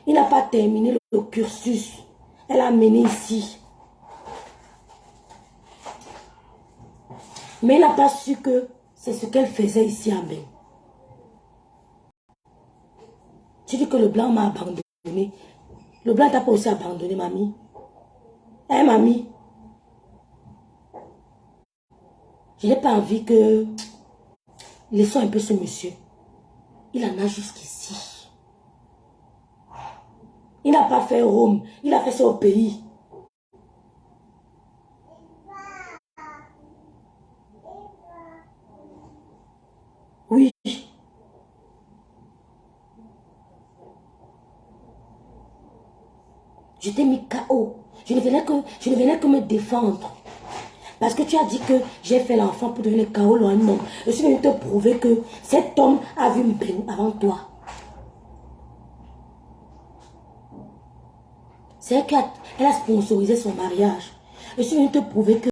Il n'a pas terminé le cursus. Elle a mené ici. Mais il n'a pas su que c'est ce qu'elle faisait ici à Beng. Tu dis que le blanc m'a abandonné. Le blanc t'a pas aussi abandonné, mamie. Hein, mamie? Je n'ai pas envie que... Laissons un peu ce monsieur. Il en a jusqu'ici. Il n'a pas fait Rome. Il a fait ça au pays. Oui. Je t'ai mis KO. Je ne venais que me défendre. Parce que tu as dit que j'ai fait l'enfant pour devenir KO loin de moi. Je suis venu te prouver que cet homme a vu Ben avant toi. C'est elle qui a sponsorisé son mariage. Je suis venu te prouver que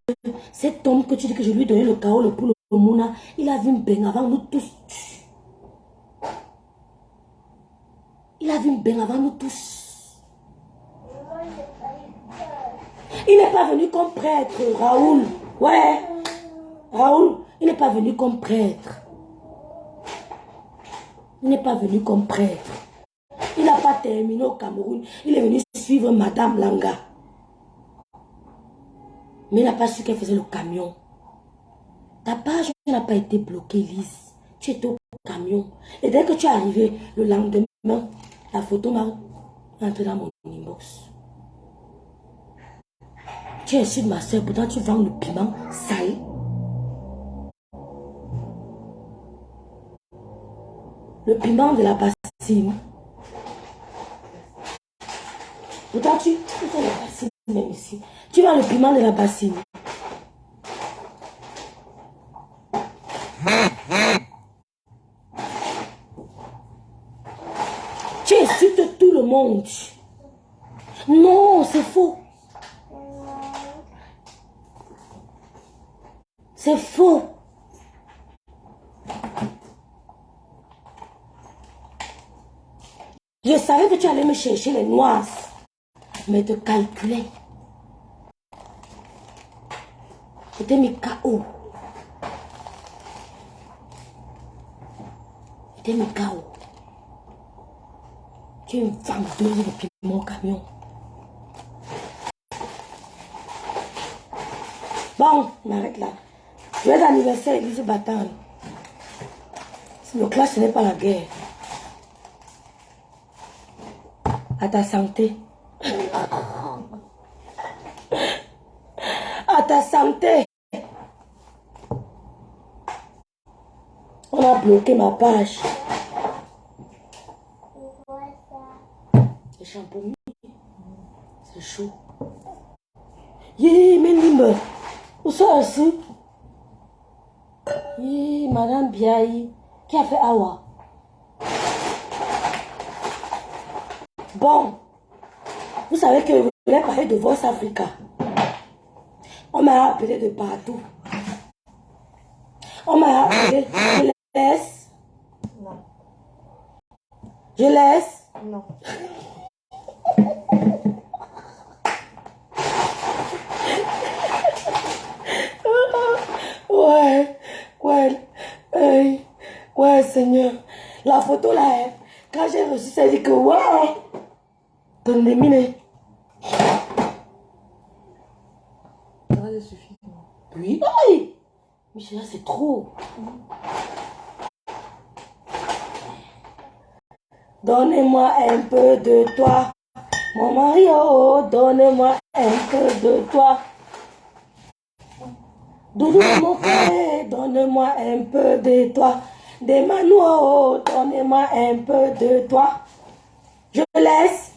cet homme que tu dis que je lui ai donné le KO, le poule, le mouna, il a vu Ben avant nous tous. Il a vu Ben avant nous tous. Il n'est pas venu comme prêtre, Raoul. Ouais. Raoul, il n'est pas venu comme prêtre. Il n'est pas venu comme prêtre. Il n'a pas terminé au Cameroun. Il est venu suivre Madame Langa. Mais il n'a pas su qu'elle faisait le camion. Ta page n'a pas été bloquée, Lise. Tu étais au camion. Et dès que tu es arrivé le lendemain, la photo m'a entré dans mon inbox. Tu insultes ma soeur, pourtant tu vends le piment sale. Le piment de la bassine. Pourtant tu fais la bassine même ici. Tu vends le piment de la bassine. Tu insultes tout le monde. Non, c'est faux. C'est faux. Je savais que tu allais me chercher les noises, mais te calculer. Je t'ai mis KO. Je t'ai mis KO. Tu es une vendeuse de piment au camion. Bon, on arrête là. Joyeux anniversaire, Elise Batane. Le clash, ce n'est pas la guerre. À ta santé. À ta santé. On a bloqué ma page. shampoing. C'est chaud. Yé, Mélimbe. Où ça aussi? Yé, Madame Biaï. Qui a fait Awa? Bon. Vous savez que je voulais parler de Voice Africa. On m'a appelé de partout. On m'a appelé. Je laisse. Non. Je laisse. Non. Ouais, Seigneur. La photo là, hein, quand j'ai reçu, ça dit que waouh. Ton déminé. Ça va, ça suffit. Oui. Aïe. Michel, c'est trop. Donnez-moi un peu de toi. Mon mari, oh, donnez-moi un peu de toi. Doudou, mon frère, donne-moi un peu de toi. Des Manu, oh, donnez-moi un peu de toi. Je laisse.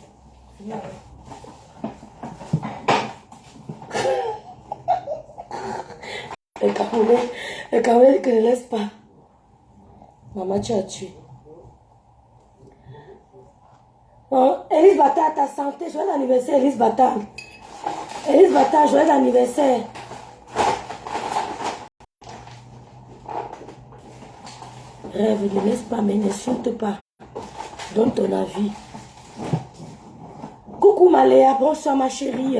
Le Camerounais que ne laisse pas. Maman, tu as tué. Bon, Elise Bata, ta santé, joyeux anniversaire, Elise Bata. Elise Bata, joyeux anniversaire. Rêve, ne laisse pas, mais n'insulte pas. Donne ton avis. Coucou Maléa, bonsoir ma chérie.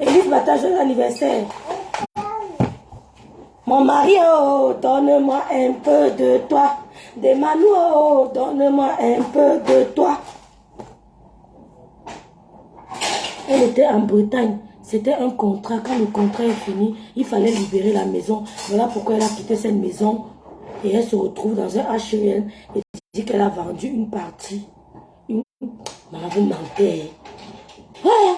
Elise Bata, joyeux anniversaire. Mon mari, oh, donne-moi un peu de toi. Des Manu, oh, donne-moi un peu de toi. Elle était en Bretagne. C'était un contrat. Quand le contrat est fini, il fallait libérer la maison. Voilà pourquoi elle a quitté cette maison. Et elle se retrouve dans un HLM et dit qu'elle a vendu une partie. Maman, vous mentez. Ouais.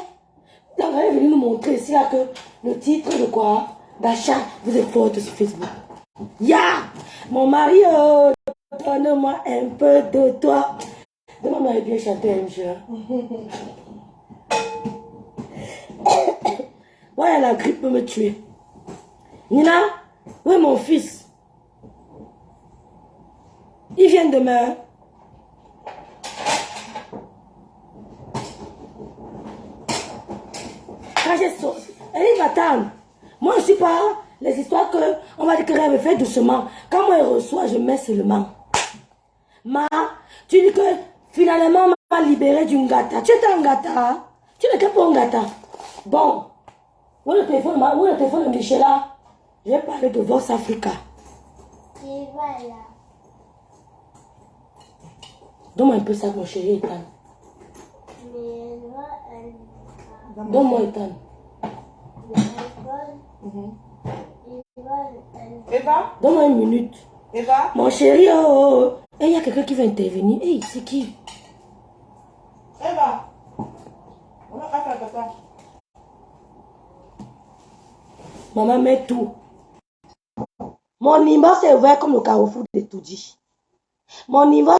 Donc elle est venue nous montrer ici là que le titre de quoi? D'achat, vous êtes forte sur Facebook. Ya! Mon mari, oh, donne-moi un peu de toi. Demain, on avait bien chanté un jeu. Ouais, la grippe peut me tuer. Nina, où est mon fils? Il vient demain. Quand j'ai sorti, elle va attendre. Moi, je ne suis pas les histoires que on va dire que Rêve fait doucement. Quand moi, je reçois, je mets seulement. Ma, tu dis que finalement, on m'a libéré d'une gata. Tu étais un gata. Tu n'es que pas un gata. Bon. Où est le téléphone de Michela? Je vais parler de Voice Africa. Voilà. Donne-moi un peu ça, mon chéri, Ethan. Mais Donne-moi Ethan. Eva? Donne-moi une minute. Eva? Mon chéri, oh. Il y a quelqu'un qui va intervenir. Hey, c'est qui? Eva? On va faire papa. Maman, met tout. Mon niveau c'est ouvert comme le carrefour de Toudji. Mon niveau.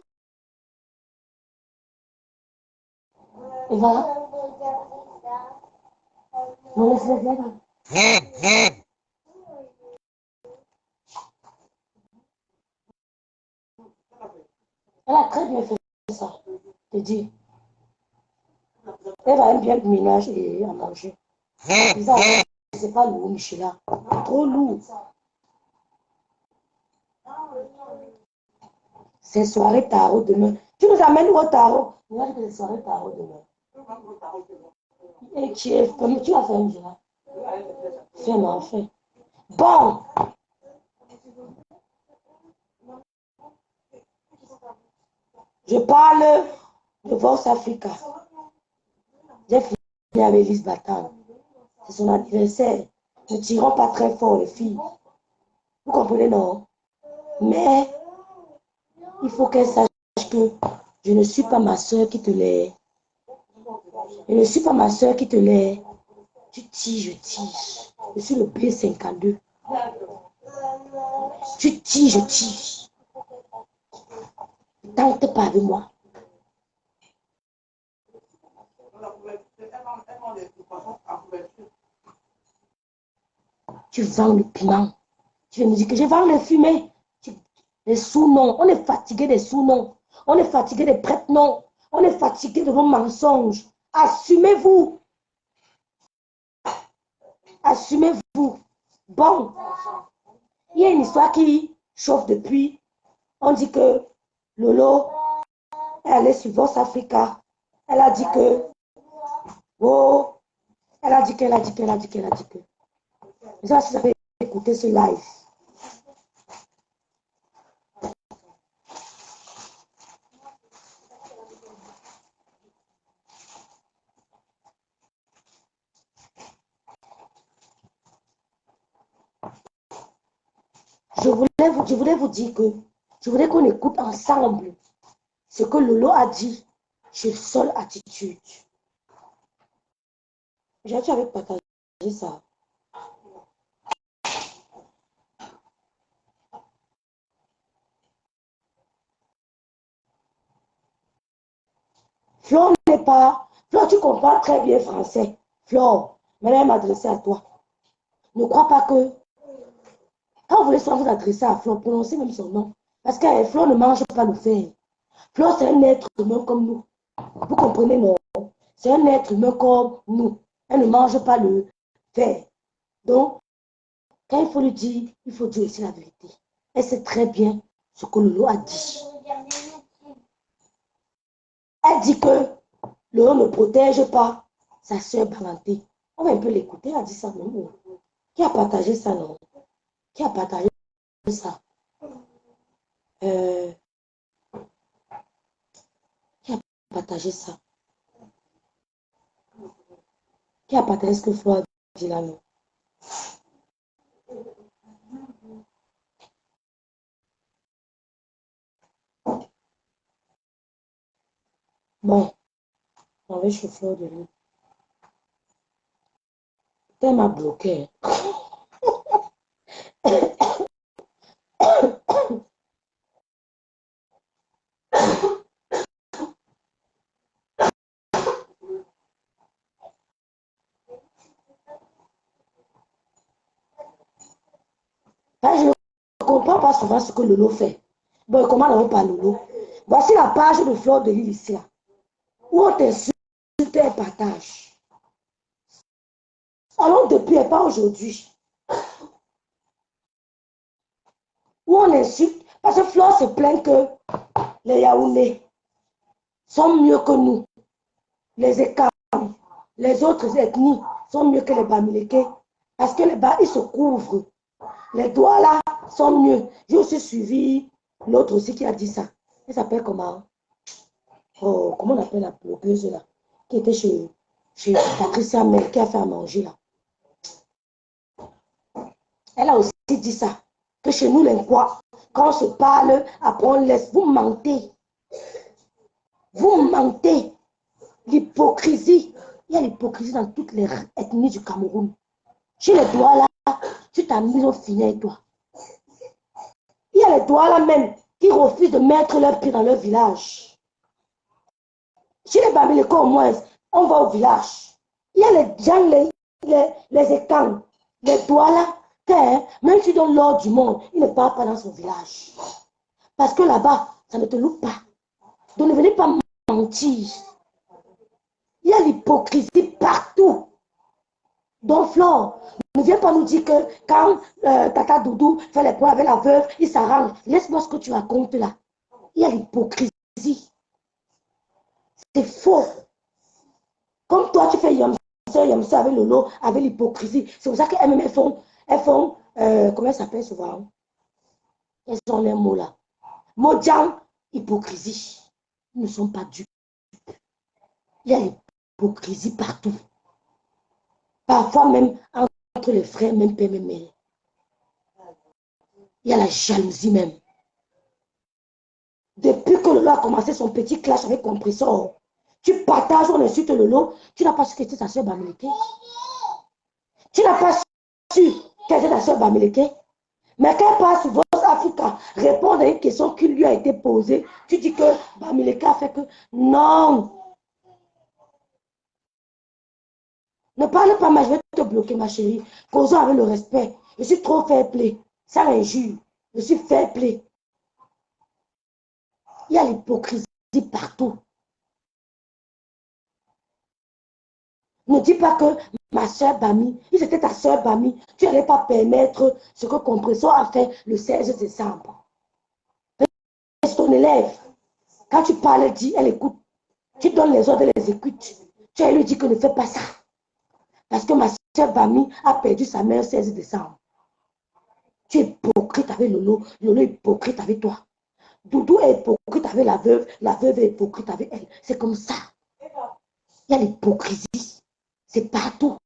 Et voilà. Non, laisse. Elle a très bien fait ça. Je te dis. Elle va bien le ménage et à manger. C'est pas lourd, Michela. Trop lourd. C'est soirée tarot demain. Tu nous amènes où au tarot? On va dire que c'est soirée tarot demain. Et tu vas faire une girafe. Fais-moi, enfin. Bon. Je parle de Voice Africa. J'ai fini avec Elise Batan. C'est son anniversaire. Ne tirons pas très fort, les filles. Vous comprenez, non? Mais il faut qu'elle sache que je ne suis pas ma soeur qui te l'est. Je ne suis pas ma soeur qui te l'est. Tu tires, je tire. Je suis le B52. Tu tires, je tire. Ne tente pas avec moi. Tu vends le piment. Tu viens me dire que je vends le fumé. Les sous-noms. On est fatigué des sous-noms. On est fatigué des prête-noms. On est fatigué de vos mensonges. Assumez-vous. Assumez-vous. Bon. Il y a une histoire qui chauffe depuis. On dit que Lolo est allée sur Vox Africa. Elle a dit que... Oh, elle a dit que... Je sais pas si vous avez écouté ce live. Je voulais vous dire que je voudrais qu'on écoute ensemble ce que Lolo a dit sur Seule Attitude. J'ai avec partager ça. Flore n'est pas... Flore, tu comprends très bien français. Flore, mais elle m'adresser à toi. Ne crois pas que... Quand vous voulez soit vous adresser à Flore, prononcez même son nom. Parce que Flore ne mange pas le fer. Flore, c'est un être humain comme nous. Vous comprenez, non? C'est un être humain comme nous. Elle ne mange pas le fer. Donc, quand il faut lui dire, il faut dire aussi la vérité. Elle sait très bien ce que Lolo a dit. Elle dit que Lolo ne protège pas sa soeur Balanté. On va un peu l'écouter, elle a dit ça même. Qui a partagé ça, non? Qui a partagé ça? Qui a partagé ça? Qui a partagé ce que Flore a dit là, non? Bon, on va chez Flore de lui. Elle m'a bloqué. Je ne comprends pas souvent ce que Lolo fait. Bon, comment on pas Lolo? Voici la page de Flore de Lille ici, là, où on t'insulte et partage. Alors depuis et pas aujourd'hui. Où on insulte, parce que Flore se plaint que les Yaoundés sont mieux que nous. Les Ekam, les autres ethnies sont mieux que les Bamileke. Parce que les Bas, ils se couvrent. Les doigts là sont mieux. J'ai aussi suivi l'autre aussi qui a dit ça. Elle s'appelle comment? Oh, comment on appelle la blogueuse là? Qui était chez Patricia Mel, qui a fait à manger là. Elle a aussi dit ça. Que chez nous les quoi, quand on se parle, après on laisse. Vous mentez. Vous mentez. L'hypocrisie. Il y a l'hypocrisie dans toutes les ethnies du Cameroun. Chez les doigts là, tu t'as mis au finet toi. Il y a les doigts là même qui refusent de mettre leur pied dans leur village. Chez les Bamileko au moins, on va au village. Il y a les gens, les étangs, les doigts là, même si dans l'ordre du monde, il ne parle pas dans son village. Parce que là-bas, ça ne te loupe pas. Donc ne venez pas mentir. Il y a l'hypocrisie partout. Donc Flore, ne viens pas nous dire que quand Tata Doudou fait les points avec la veuve, il s'arrange. Laisse-moi ce que tu racontes là. Il y a l'hypocrisie. C'est faux. Comme toi, tu fais Yamsa avec Lolo, avec l'hypocrisie. C'est pour ça qu'elles font comment ça s'appelle souvent? Quels sont les mots là? Modian, hypocrisie. Ils ne sont pas dupes. Il y a l'hypocrisie partout. Parfois même entre les frères, même père, même mère. Il y a la jalousie même. Depuis que Lolo a commencé son petit clash avec Compressor, tu partages, on insulte Lolo, tu n'as pas su que c'était ta soeur Bamileke. Tu n'as pas su qu'elle était ta soeur Bamileke. Mais quand elle passe sur Vox Africa, répondre à une question qui lui a été posée, tu dis que Bamileke a fait que non. Ne parle pas, mais je vais te bloquer, ma chérie. Causons avec le respect. Je suis trop fair play. Ça l'injure. Je suis fair play. Il y a l'hypocrisie partout. Ne dis pas que ma soeur Bami, si c'était ta soeur Bami, tu n'allais pas permettre ce que Compressor a fait le 16 décembre. C'est ton élève. Quand tu parles, elle dit, elle écoute. Tu donnes les ordres, elle les écoute. Tu lui dis que ne fais pas ça. Parce que ma soeur Bami a perdu sa mère le 16 décembre. Tu es hypocrite avec Lolo. Lolo est hypocrite avec toi. Doudou est hypocrite avec la veuve est hypocrite avec elle. C'est comme ça. Il y a l'hypocrisie. C'est partout.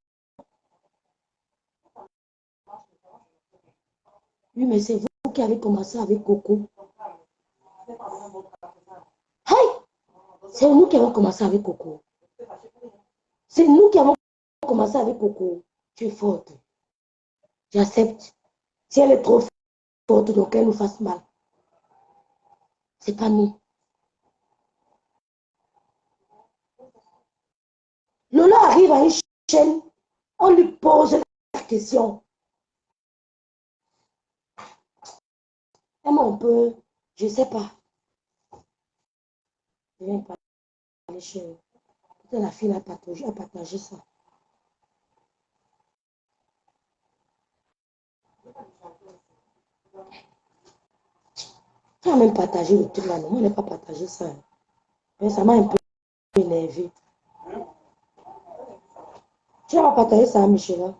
Oui, mais c'est vous qui avez commencé avec Coco. Hey! C'est nous qui avons commencé avec Coco. C'est nous qui avons commencé avec Coco. Tu es forte. J'accepte. Si elle est trop forte, donc elle nous fasse mal. C'est pas nous. Lola arrive à une chaîne, on lui pose la question. On peut, je ne sais pas. Je ne viens pas aller chez eux. Peut-être la fille a partagé ça. Tu as même partagé le truc là, non? Moi, je n'ai pas partagé ça. Mais ça m'a un peu énervé. Tu n'as pas partagé ça, Michel?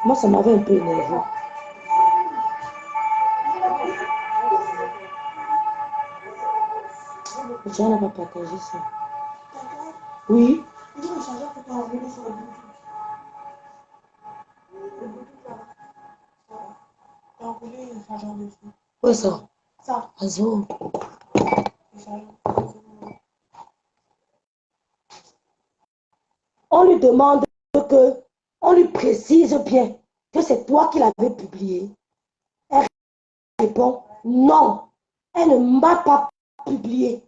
Moi, ça m'avait un peu énervé. Tu n'as pas partagé ça. Oui. Où est ça? Vas-y. On lui demande que, on lui précise bien que c'est toi qui l'avais publié. Elle répond non, elle ne m'a pas publié.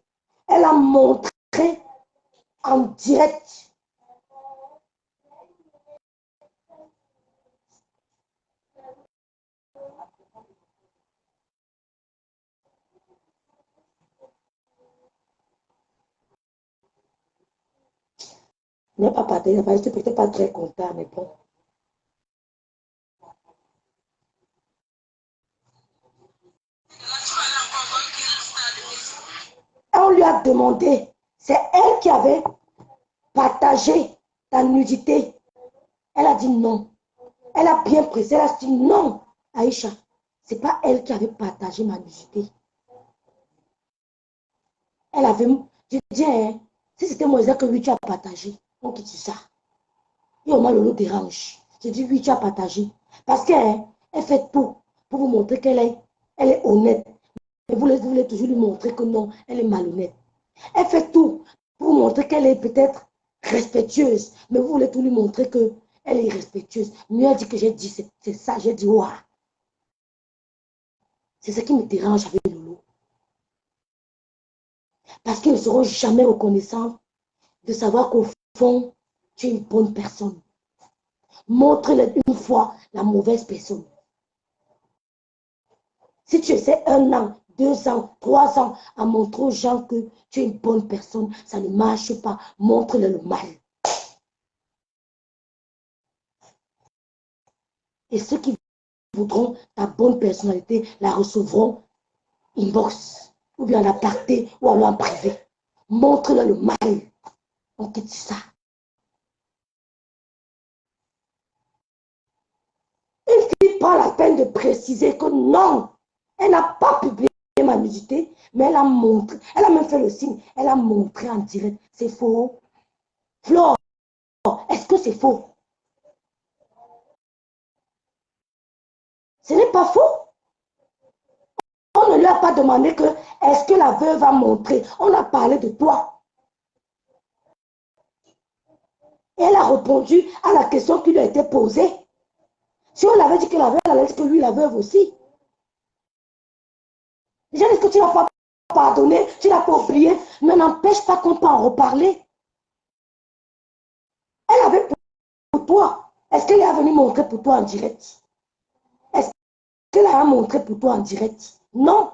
Elle a montré en direct. Je n'ai pas partagé, je ne suis peut-être pas très content, mais bon. On lui a demandé, c'est elle qui avait partagé ta nudité. Elle a dit non. Elle a bien pressé, elle a dit non, Aïcha. Ce n'est pas elle qui avait partagé ma nudité. Elle avait, je dis, hein, si c'était Moïse que oui, tu as partagé, on quitte ça. Et au moins, le lot dérange. Je dis oui, tu as partagé. Parce qu'elle fait tout pour vous montrer qu'elle est honnête. Mais vous voulez toujours lui montrer que non, elle est malhonnête. Elle fait tout pour vous montrer qu'elle est peut-être respectueuse. Mais vous voulez tout lui montrer qu'elle est irrespectueuse. Mieux elle dit que j'ai dit, c'est ça. J'ai dit, waouh. C'est ce qui me dérange avec Lolo. Parce qu'ils ne seront jamais reconnaissants de savoir qu'au fond, tu es une bonne personne. Montre-leur une fois la mauvaise personne. Si tu essaies 1 an, 2 ans, 3 ans à montrer aux gens que tu es une bonne personne, ça ne marche pas. Montre-leur le mal. Et ceux qui voudront ta bonne personnalité la recevront inbox, ou bien en aparté, ou alors en privé. Montre-leur le mal. On te dit ça. Une fille prend la peine de préciser que non, elle n'a pas publié ma nudité, mais elle a montré, elle a même fait le signe, elle a montré en direct. C'est faux. Flore, est-ce que c'est faux? Ce n'est pas faux. On ne lui a pas demandé que est-ce que la veuve a montré. On a parlé de toi. Et elle a répondu à la question qui lui a été posée. Si on avait dit que la veuve, elle allait dire que lui, la veuve aussi. Déjà, est-ce que tu n'as pas pardonné, tu n'as pas oublié, mais n'empêche pas qu'on peut en reparler. Elle avait pour toi. Est-ce qu'elle est venue montrer pour toi en direct? Est-ce qu'elle a montré pour toi en direct? Non.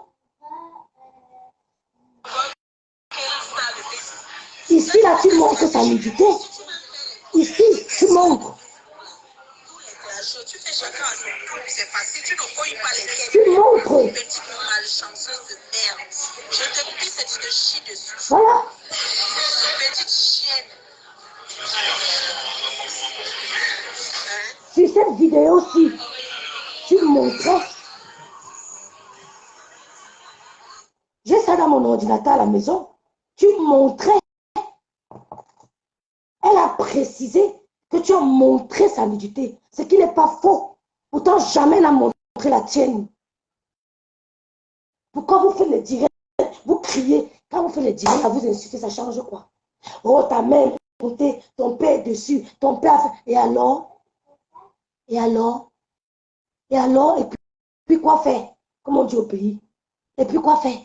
Ici, là, tu montres sa nudité. Ici, tu montres. Tu fais chacun à son tour, c'est facile. Tu ne voyes pas les Tu montres. petite malchanceuse de merde. Je te pisse et tu te chies dessus. Voilà. Petite chienne. Sur cette vidéo-ci, tu montrais. J'ai ça dans mon ordinateur à la maison. Tu montrais. Elle a précisé que tu as montré sa nudité. Ce qui n'est pas faux. Pourtant, jamais elle n'a montré la tienne. Pourquoi vous faites les directs? Vous criez. Quand vous faites les directs, vous insultez, ça change quoi? Oh, ta mère est montée, ton père est dessus, ton père... Et alors? Et alors? Et alors? Et puis quoi faire? Comme on dit au pays. Et puis quoi faire?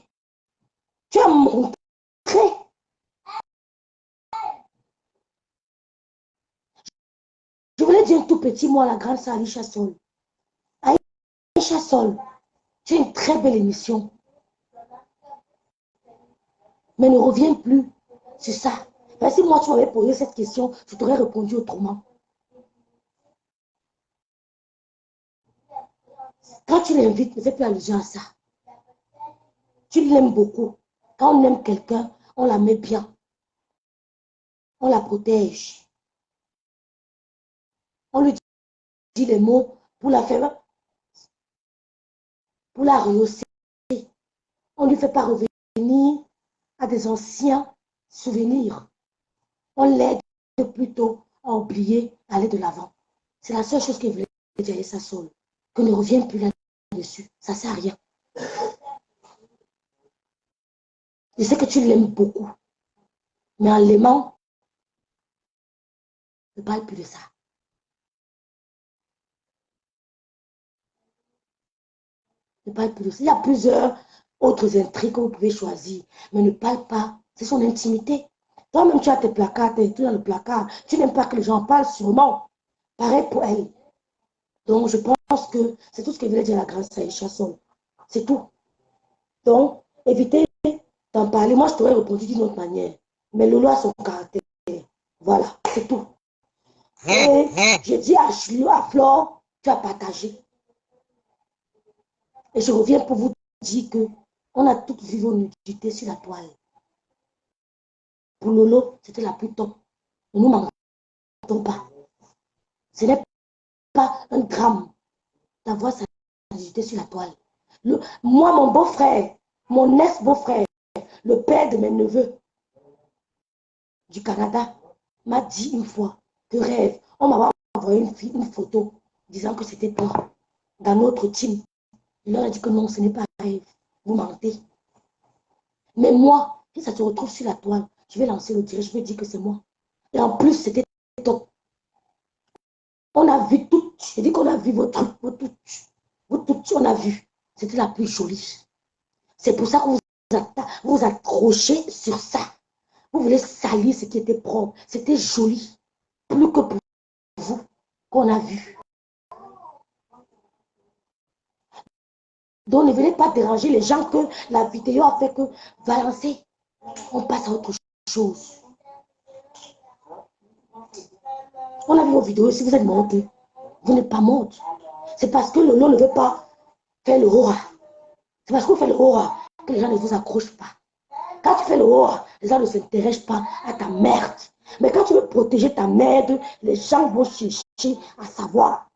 Tu as montré. Je voulais dire un tout petit mot à la grande sœur Aïcha Sol. Aïcha Sol, tu as une très belle émission. Mais ne reviens plus sur ça. Ben, si moi tu m'avais posé cette question, je t'aurais répondu autrement. Quand tu l'invites, ne fais plus allusion à ça. Tu l'aimes beaucoup. Quand on aime quelqu'un, on la met bien. On la protège. On lui dit les mots pour la faire, pour la rehausser. On ne lui fait pas revenir à des anciens souvenirs. On l'aide plutôt à oublier, à aller de l'avant. C'est la seule chose que voulait dire sa soul. Que ne revienne plus là-dessus. Ça ne sert à rien. Je sais que tu l'aimes beaucoup. Mais en l'aimant, ne parle plus de ça. Ne parle plus de ça. Il y a plusieurs autres intrigues que vous pouvez choisir. Mais ne parle pas. C'est son intimité. Toi-même, tu as tes placards, tu es dans le placard. Tu n'aimes pas que les gens en parlent sûrement. Pareil pour elle. Donc, je pense que c'est tout ce que voulait dire la grande Aïcha Sol. C'est tout. Donc, évitez d'en parler. Moi, je t'aurais répondu d'une autre manière. Mais Lolo a son caractère. Voilà, c'est tout. Et je dis à Flore, tu as partagé. Et je reviens pour vous dire que on a toutes vu vos nudités sur la toile. Pour Lolo, c'était la plus top. Ne nous mentons pas. Ce n'est pas un drame d'avoir sa nudité sur la toile. Moi, mon beau-frère, mon ex-beau-frère, le père de mes neveux du Canada, m'a dit une fois que rêve, on m'a envoyé une photo disant que c'était toi dans notre team. Il leur a dit que non, ce n'est pas un rêve. Vous mentez. Mais moi, si ça se retrouve sur la toile, je vais lancer le direct, je vais dire que c'est moi. Et en plus, c'était top. On a vu tout. Je dis qu'on a vu votre truc, on a vu. C'était la plus jolie. C'est pour ça que vous accrochez sur ça. Vous voulez salir ce qui était propre. C'était joli. Plus que pour vous qu'on a vu. Donc ne venez pas déranger les gens que la vidéo a fait que balancer. On passe à autre chose. On a vu vos vidéos. Si vous êtes morte, vous n'êtes pas morte. C'est parce que Lolo ne veut pas faire le aura. C'est parce qu'on fait le aura que les gens ne vous accrochent pas. Quand tu fais le aura, les gens ne s'intéressent pas à ta merde. Mais quand tu veux protéger ta merde, les gens vont chercher à savoir.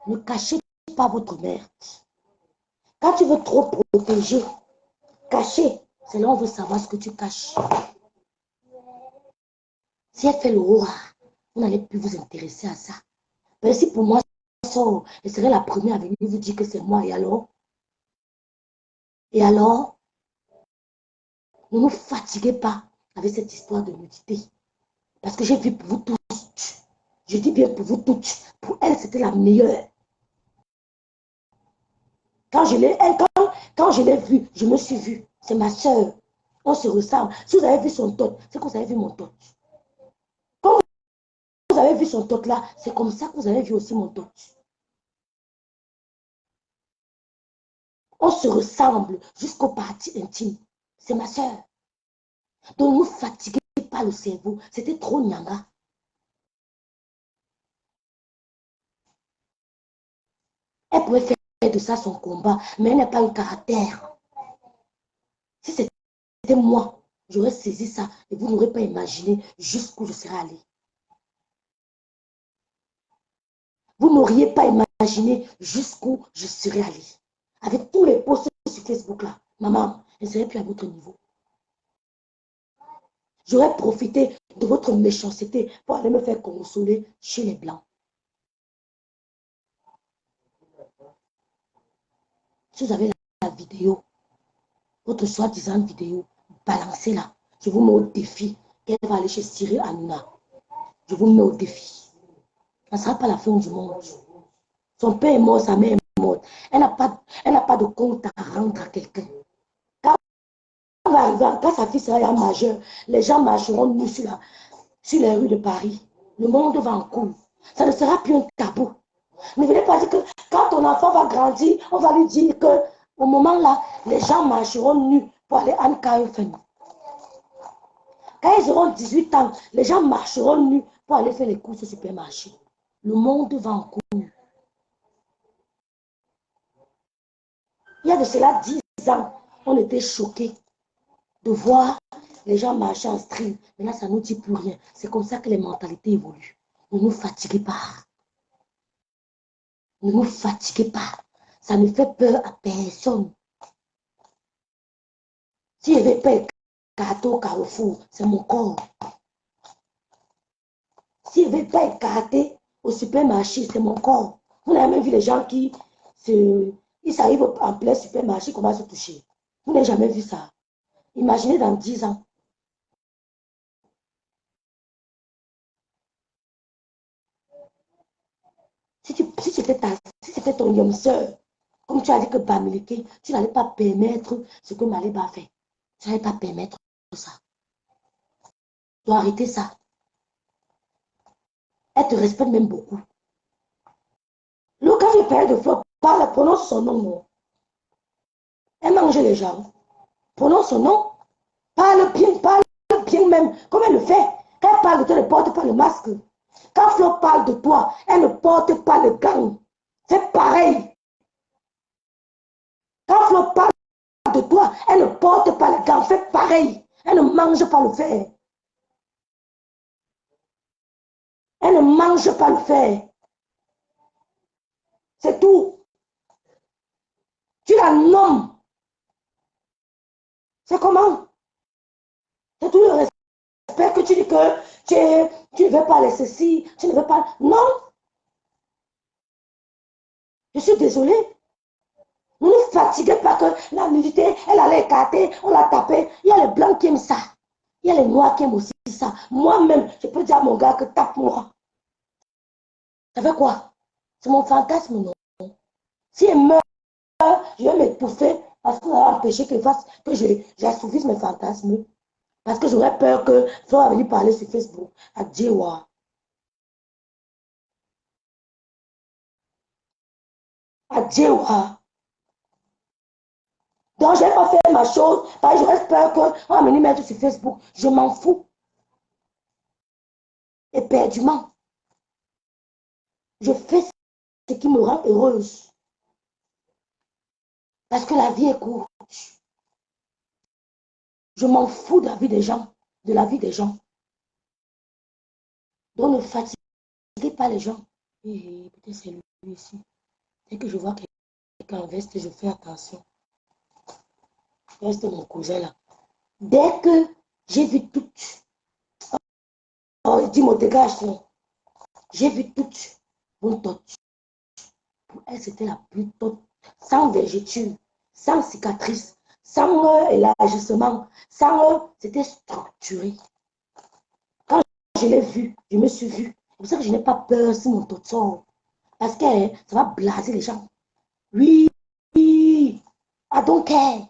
Ne cachez pas votre merde. Quand tu veux trop protéger, cacher, c'est là où on veut savoir ce que tu caches. Si elle fait le aura, vous n'allez plus vous intéresser à ça. Mais si pour moi, elle serait la première à venir vous dire que c'est moi, et alors? Et alors? Ne nous fatiguez pas avec cette histoire de nudité. Parce que j'ai vu pour vous tous. Je dis bien pour vous toutes. Pour elle, c'était la meilleure. Quand quand je l'ai vue, je me suis vue. C'est ma soeur. On se ressemble. Si vous avez vu son tot, c'est que vous avez vu mon tot. Quand vous avez vu son tot là, c'est comme ça que vous avez vu aussi mon tot. On se ressemble jusqu'aux parties intimes. C'est ma soeur. Donc, ne fatiguez pas le cerveau. C'était trop nyanga. Elle pouvait faire de ça son combat, mais elle n'a pas eu caractère. Si c'était moi, j'aurais saisi ça et vous n'aurez pas imaginé jusqu'où je serais allée. Vous n'auriez pas imaginé jusqu'où je serais allée. Avec tous les posts sur Facebook là, maman, je ne serais plus à votre niveau. J'aurais profité de votre méchanceté pour aller me faire consoler chez les Blancs. Si vous avez la vidéo, votre soi-disant vidéo, balancez-la. Je vous mets au défi qu'elle va aller chez Cyril Hanouna. Je vous mets au défi. Ça ne sera pas la fin du monde. Son père est mort, sa mère est morte. Elle n'a pas de compte à rendre à quelqu'un. Quand sa fille sera majeure, les gens marcheront nus sur les rues de Paris. Le monde va en couille. Ça ne sera plus un tabou. Ne venez pas dire que quand ton enfant va grandir, on va lui dire qu'au moment là, les gens marcheront nus pour aller en KFN. Quand ils auront 18 ans, les gens marcheront nus pour aller faire les courses au supermarché. Le monde va en couille. Il y a de cela 10 ans, on était choqués de voir les gens marcher en stream. Mais là, ça ne nous dit plus rien. C'est comme ça que les mentalités évoluent. Ne nous fatiguez pas. Ne nous fatiguez pas. Ça ne fait peur à personne. Si je vais pas gâteau au Carrefour, c'est mon corps. Si je vais pas être gâté au supermarché, c'est mon corps. Vous n'avez même vu les gens qui ils arrivent en plein supermarché, comment se toucher. Vous n'avez jamais vu ça. Imaginez dans 10 ans. Si c'était ton yom sœur, comme tu as dit que Bamileke, tu n'allais pas permettre ce que Maliba a fait. Tu n'allais pas permettre ça. Tu dois arrêter ça. Elle te respecte même beaucoup. Le quand je parle de flop, parle, prononce son nom. Non. Elle mange les gens. Prononce son nom. Parle bien même, comme elle le fait. Quand elle parle de toi, elle ne porte pas le masque. Quand Flo parle de toi, elle ne porte pas le gant. C'est pareil. Quand Flo parle de toi, elle ne porte pas le gant. C'est pareil. Elle ne mange pas le fer. Elle ne mange pas le fer. C'est tout. Tu la nommes. C'est comment? C'est tout le respect que tu dis que tu ne veux pas laisser ceci, tu ne veux pas... Non. Je suis désolée. Ne nous fatiguez pas que la militaire, elle allait écarter, on l'a tapé. Il y a les blancs qui aiment ça. Il y a les noirs qui aiment aussi ça. Moi-même, je peux dire à mon gars que tape-moi. Ça fait quoi? C'est mon fantasme, non? Si elle meurt, je vais m'étouffer parce qu'on a empêché que j'assouvisse mes fantasmes. Parce que j'aurais peur que Flo va venir parler sur Facebook à Djewa. À Djewa. Donc, je ne vais pas faire ma chose parce que j'aurais peur qu'on va venir mettre sur Facebook. Je m'en fous. Éperdument. Je fais ce qui me rend heureuse. Parce que la vie est courte. Je m'en fous de la vie des gens. De la vie des gens. Donc, ne fatiguez pas les gens. Et peut-être c'est lui ici. Dès que je vois quelqu'un en veste, je fais attention. Reste mon cousin là. Dès que j'ai vu toutes. Oh, dis-moi, dégage. J'ai vu toutes. Bon, tot. Pour elle, c'était la plus tot. Sans vergeture, sans cicatrice, sans élargissement, sans c'était structuré. Quand je l'ai vu, je me suis vue. C'est pour ça que je n'ai pas peur si mon tot sort. Parce que ça va blaser les gens. Oui, I don't care.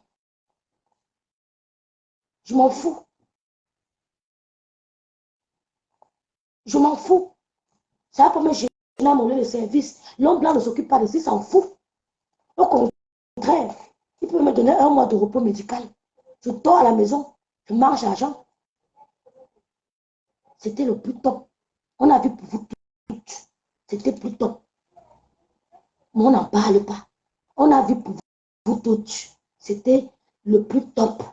Je m'en fous. Je m'en fous. Ça va pas me gêner à mon lieu de service. L'homme blanc ne s'occupe pas de ça, il s'en fout. Au contraire, il peut me donner 1 mois de repos médical. Je dors à la maison, je marche l'argent. C'était le plus top. On a vu pour vous toutes. C'était plus top. Mais on n'en parle pas. On a vu pour vous toutes. C'était le plus top.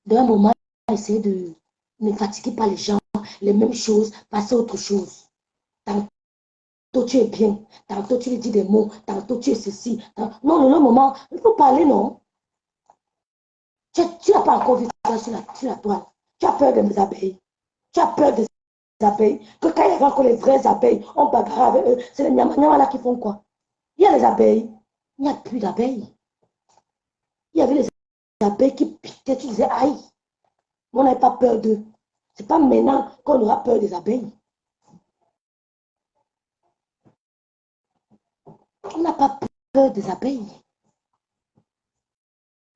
D'un moment, essayer de ne fatiguer pas les gens, les mêmes choses, passer à autre chose. Tantôt tu es bien, tantôt tu lui dis des mots, tantôt tu es ceci. Non, le moment, il faut parler, non. Tu n'as pas encore vu ça sur la toile. Tu as peur des abeilles. Tu as peur des abeilles. Que quand il y a encore les vraies abeilles, on bagarre avec eux. C'est les nyama là qui font quoi? Il y a les abeilles. Il n'y a plus d'abeilles. Il y avait les abeilles qui piquaient. Tu disais, aïe, on n'avait pas peur d'eux. Ce n'est pas maintenant qu'on aura peur des abeilles. On n'a pas peur des abeilles.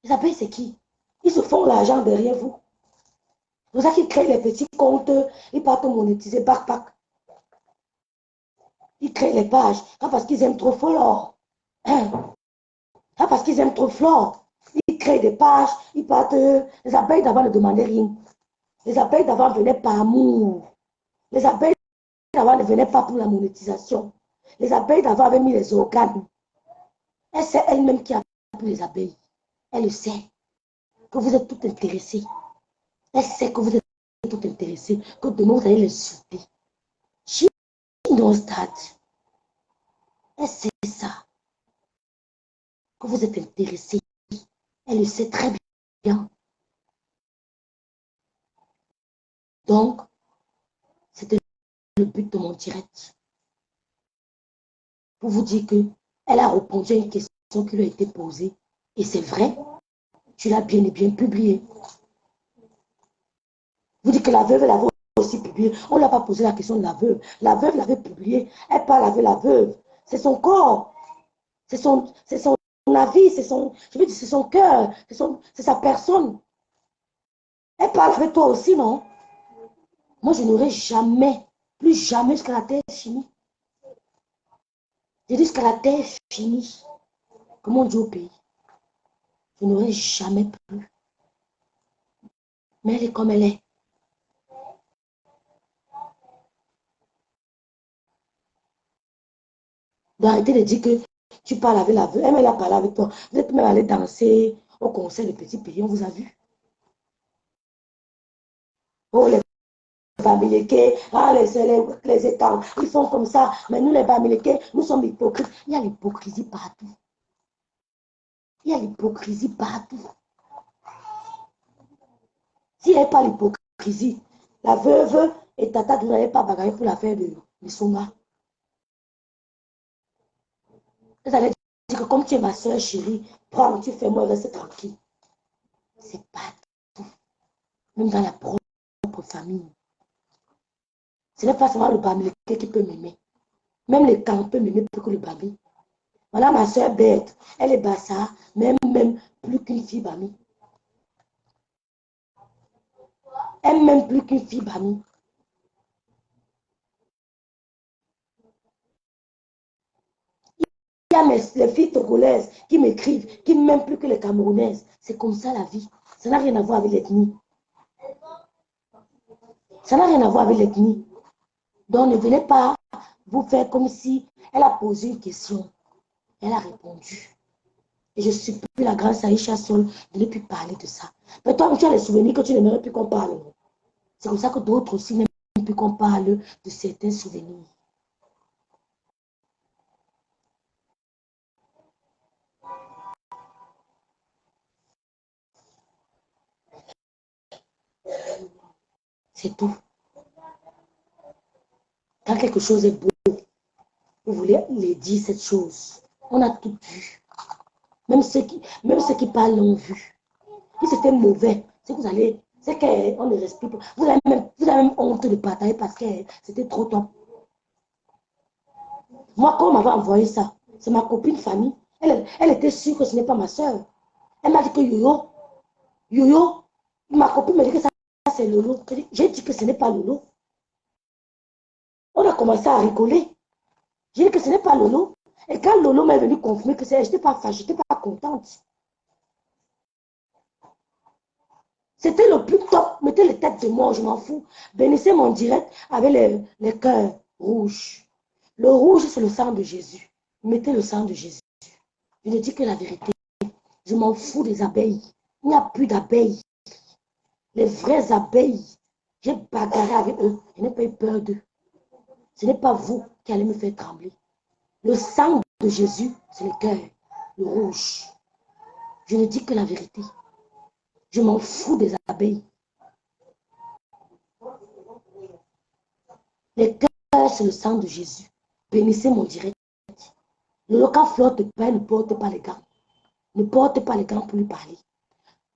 Les abeilles, c'est qui? Ils se font l'argent derrière vous. C'est pour ça qu'ils créent les petits comptes. Ils partent monétiser, bac. Ils créent les pages. Pas parce qu'ils aiment trop Flore. Pas parce qu'ils aiment trop Flore. Ils créent des pages. Ils partent. Les abeilles d'avant ne demandaient rien. Les abeilles d'avant venaient par amour. Les abeilles d'avant ne venaient pas pour la monétisation. Les abeilles d'avant avaient mis les organes. Elle sait elle-même qui a pris les abeilles. Elle le sait. Que vous êtes tout intéressés. Elle sait que vous êtes tout intéressés. Que demain vous allez les souper. She knows that. Elle sait ça. Que vous êtes intéressés. Elle le sait très bien. Donc, c'était le but de mon direct. Pour vous dire qu'elle a répondu à une question qui lui a été posée. Et c'est vrai, tu l'as bien et bien publié. Vous dites que la veuve l'avait aussi publié. On ne lui a pas posé la question de la veuve. La veuve l'avait publié. Elle parle avec la veuve. C'est son corps. C'est son avis. C'est son cœur. C'est sa personne. Elle parle avec toi aussi, non? Moi, je n'aurais jamais, plus jamais jusqu'à la terre finie. Je dis jusqu'à la terre finie. Comme on dit au pays. Je n'aurais jamais plus. Mais elle est comme elle est. D'arrêter de dire que tu parles avec la veuve. Elle a parlé avec toi. Vous êtes même allé danser au concert de Petit Pays. On vous a vu. Oh, les Bamileke, les étangs, ils font comme ça. Mais nous, les Bamileke, nous sommes hypocrites. Il y a l'hypocrisie partout. Il y a l'hypocrisie partout. S'il n'y avait pas l'hypocrisie, la veuve et Tata, vous n'avez pas bagarré pour l'affaire de Songa. Vous allez dire que comme tu es ma soeur chérie, prends, tu fais moi, reste tranquille. C'est pas tout. Même dans la propre famille. Ce n'est pas seulement le Bamileke qui peut m'aimer. Même les camps peuvent m'aimer plus que le Bami. Voilà ma soeur bête. Elle est bassa, même plus qu'une fille Bami. Elle m'aime plus qu'une fille Bami. Il y a les filles togolaises qui m'écrivent, qui m'aiment plus que les camerounaises. C'est comme ça la vie. Ça n'a rien à voir avec l'ethnie. Ça n'a rien à voir avec l'ethnie. Donc ne venez pas vous faire comme si elle a posé une question. Elle a répondu. Et je supplie la grâce à Aïcha Sol de ne plus parler de ça. Mais toi, tu as les souvenirs que tu n'aimerais plus qu'on parle. C'est comme ça que d'autres aussi n'aiment plus qu'on parle de certains souvenirs. C'est tout. Quand quelque chose est beau, vous voulez les dire cette chose. On a tout vu. Même ceux qui parlent l'ont vu. Si c'était mauvais, c'est que vous allez C'est qu'on ne respire pas. Vous avez même honte de partager parce que c'était trop top. Moi, quand on m'avait envoyé ça, c'est ma copine famille. Elle était sûre que ce n'est pas ma soeur. Elle m'a dit que Yoyo, ma copine m'a dit que ça c'est Lolo. J'ai dit que ce n'est pas Lolo. On a commencé à rigoler. J'ai dit que ce n'est pas Lolo. Et quand Lolo m'est venu confirmer que c'est, je n'étais pas fâchée, je n'étais pas contente. C'était le plus top. Mettez les têtes de mort, je m'en fous. Bénissez mon direct avec les cœurs rouges. Le rouge, c'est le sang de Jésus. Mettez le sang de Jésus. Je ne dis que la vérité. Je m'en fous des abeilles. Il n'y a plus d'abeilles. Les vraies abeilles, j'ai bagarré avec eux. Je n'ai pas eu peur d'eux. Ce n'est pas vous qui allez me faire trembler. Le sang de Jésus, c'est le cœur, le rouge. Je ne dis que la vérité. Je m'en fous des abeilles. Les cœurs, c'est le sang de Jésus. Bénissez mon direct. Le local flotte pas, ne porte pas les gants. Ne porte pas les gants pour lui parler.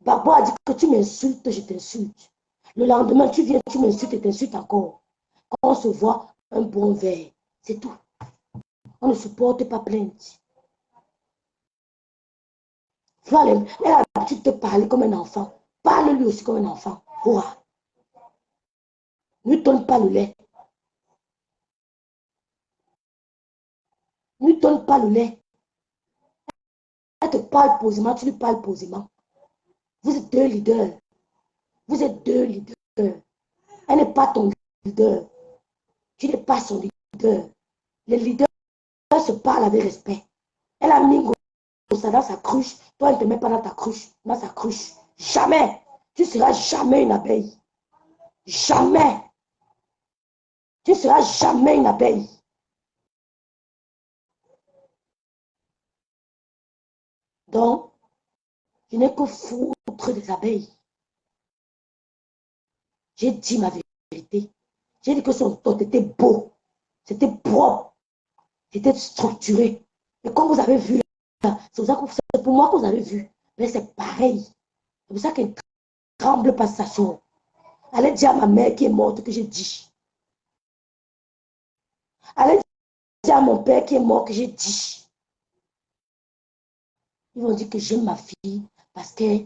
Babo a dit que tu m'insultes, je t'insulte. Le lendemain, tu viens, tu m'insultes et t'insultes encore. Quand on se voit, un bon verre. C'est tout. On ne supporte pas plainte. Flo, elle a l'habitude de parler comme un enfant. Parle-lui aussi comme un enfant. Ouah. Ne lui donne pas le lait. Ne lui donne pas le lait. Elle te parle posément, tu lui parles posément. Vous êtes deux leaders. Vous êtes deux leaders. Elle n'est pas ton leader. Tu n'es pas son leader. Les leaders se parlent avec respect. Elle a mis ça dans sa cruche. Toi, elle ne te met pas dans ta cruche. Dans sa cruche. Jamais. Tu ne seras jamais une abeille. Jamais. Tu ne seras jamais une abeille. Donc, je n'ai que foutre des abeilles. J'ai dit ma vérité. J'ai dit que son tot était beau. C'était propre. C'était structuré. Et comme vous avez vu, c'est pour moi que vous avez vu. Mais c'est pareil. C'est pour ça qu'elle tremble pas sa soeur. Allez dire à ma mère qui est morte que j'ai dit. Allez dire à mon père qui est mort que j'ai dit. Ils vont dire que j'aime ma fille parce que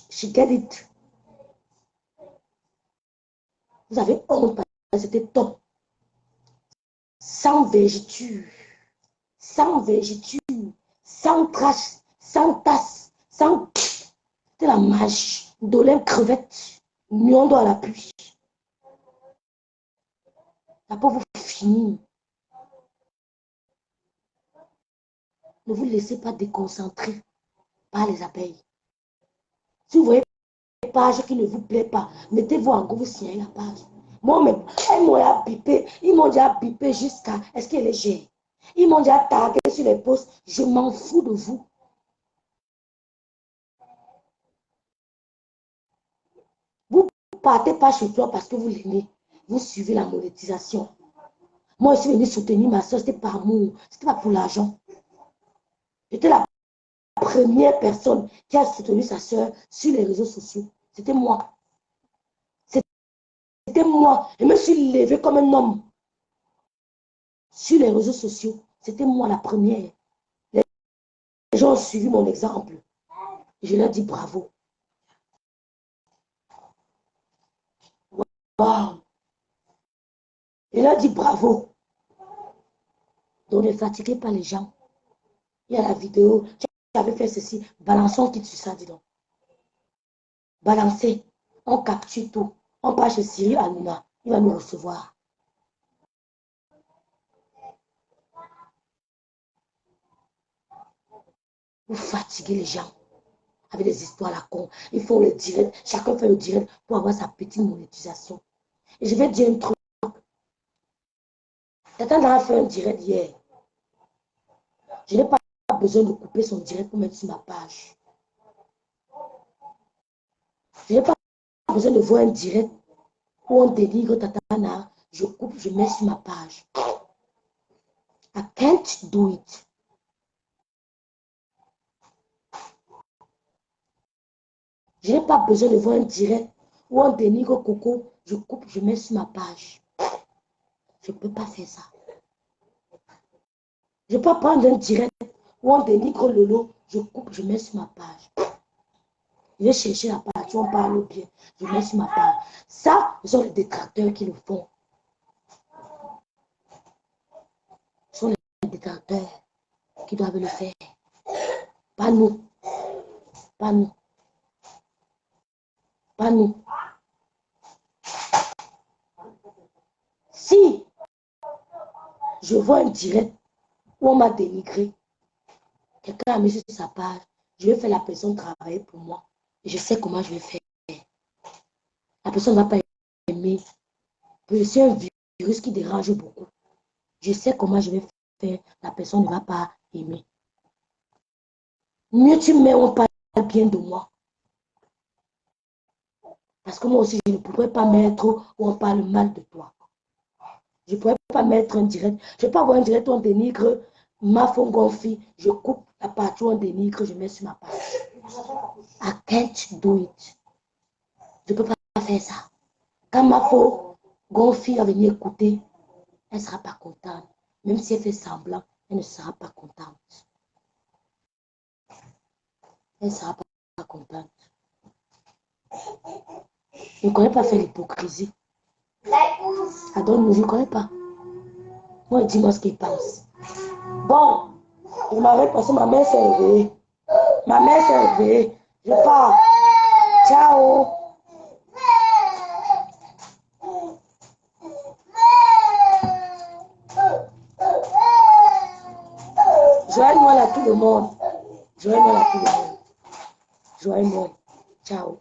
she get it. Vous avez honte parce que c'était top. Sans végéture, sans végéture, sans trace, sans tasse, sans... C'était la magie. Dolin crevette, miondo à la pluie. Ça peut vous finir. Ne vous laissez pas déconcentrer par les abeilles. Si vous voyez une page qui ne vous plaît pas, mettez-vous en gros, vous signez la page. Moi, ils m'ont bipé. Ils m'ont déjà bipé jusqu'à... Est-ce qu'elle est gérée? Ils m'ont déjà tagué sur les posts. Je m'en fous de vous. Vous ne partez pas chez toi parce que vous l'aimez. Vous suivez la monétisation. Moi, je suis venue soutenir ma soeur. C'était par amour. C'était pas pour l'argent. J'étais la première personne qui a soutenu sa soeur sur les réseaux sociaux. C'était moi. C'était moi. Je me suis levée comme un homme sur les réseaux sociaux. C'était moi la première. Les gens ont suivi mon exemple. Je leur dis bravo. Wow. Je leur dis bravo. Donc ne fatiguez pas les gens. Il y a la vidéo. Tu avais fait ceci. Balançons qui sur ça, dis donc. Balancez. On capture tout. On passe chez Cyril Hanouna. Il va nous recevoir. Vous fatiguez les gens avec des histoires à la con. Ils font le direct. Chacun fait le direct pour avoir sa petite monétisation. Et je vais dire un truc. Quelqu'un a fait un direct hier. Je n'ai pas besoin de couper son direct pour mettre sur ma page. Je n'ai pas besoin de voir un direct où on délivre Tatana. Je coupe, je mets sur ma page. I can't do it. Je n'ai pas besoin de voir un direct où on dénigre Coco. Je coupe, je mets sur ma page. Je ne peux pas faire ça. Je ne peux pas prendre un direct où on dénigre Lolo. Je coupe, je mets sur ma page. Je vais chercher la page où on parle bien. Je mets sur ma page. Ça, ce sont les détracteurs qui le font. Ce sont les détracteurs qui doivent le faire. Pas nous. Pas nous. Pas nous. Si je vois un direct où on m'a dénigré, quelqu'un a mis sur sa page, je vais faire la personne travailler pour moi. Et je sais comment je vais faire. La personne ne va pas aimer. C'est un virus qui dérange beaucoup. Je sais comment je vais faire. La personne ne va pas aimer. Mieux tu mets, on parle bien de moi. Parce que moi aussi, je ne pourrais pas mettre où on parle mal de toi. Je ne pourrais pas mettre un direct. Je ne peux pas avoir un direct où on dénigre ma fond gonfie. Je coupe la partie où on dénigre, je mets sur ma page. I can't do it. Je ne peux pas faire ça. Quand ma faux gonfie va venir écouter, elle ne sera pas contente. Même si elle fait semblant, elle ne sera pas contente. Elle ne sera pas contente. Je ne connais pas faire l'hypocrisie. Adonne-nous, je ne connais pas. Moi, dis-moi ce qu'il pense. Bon, je m'arrête parce que ma mère s'est réveillée. Ma mère s'est réveillée. Je pars. Ciao. Joyeux Noël à tout le monde. Joyeux Noël à tout le monde. Joyeux Noël. Ciao.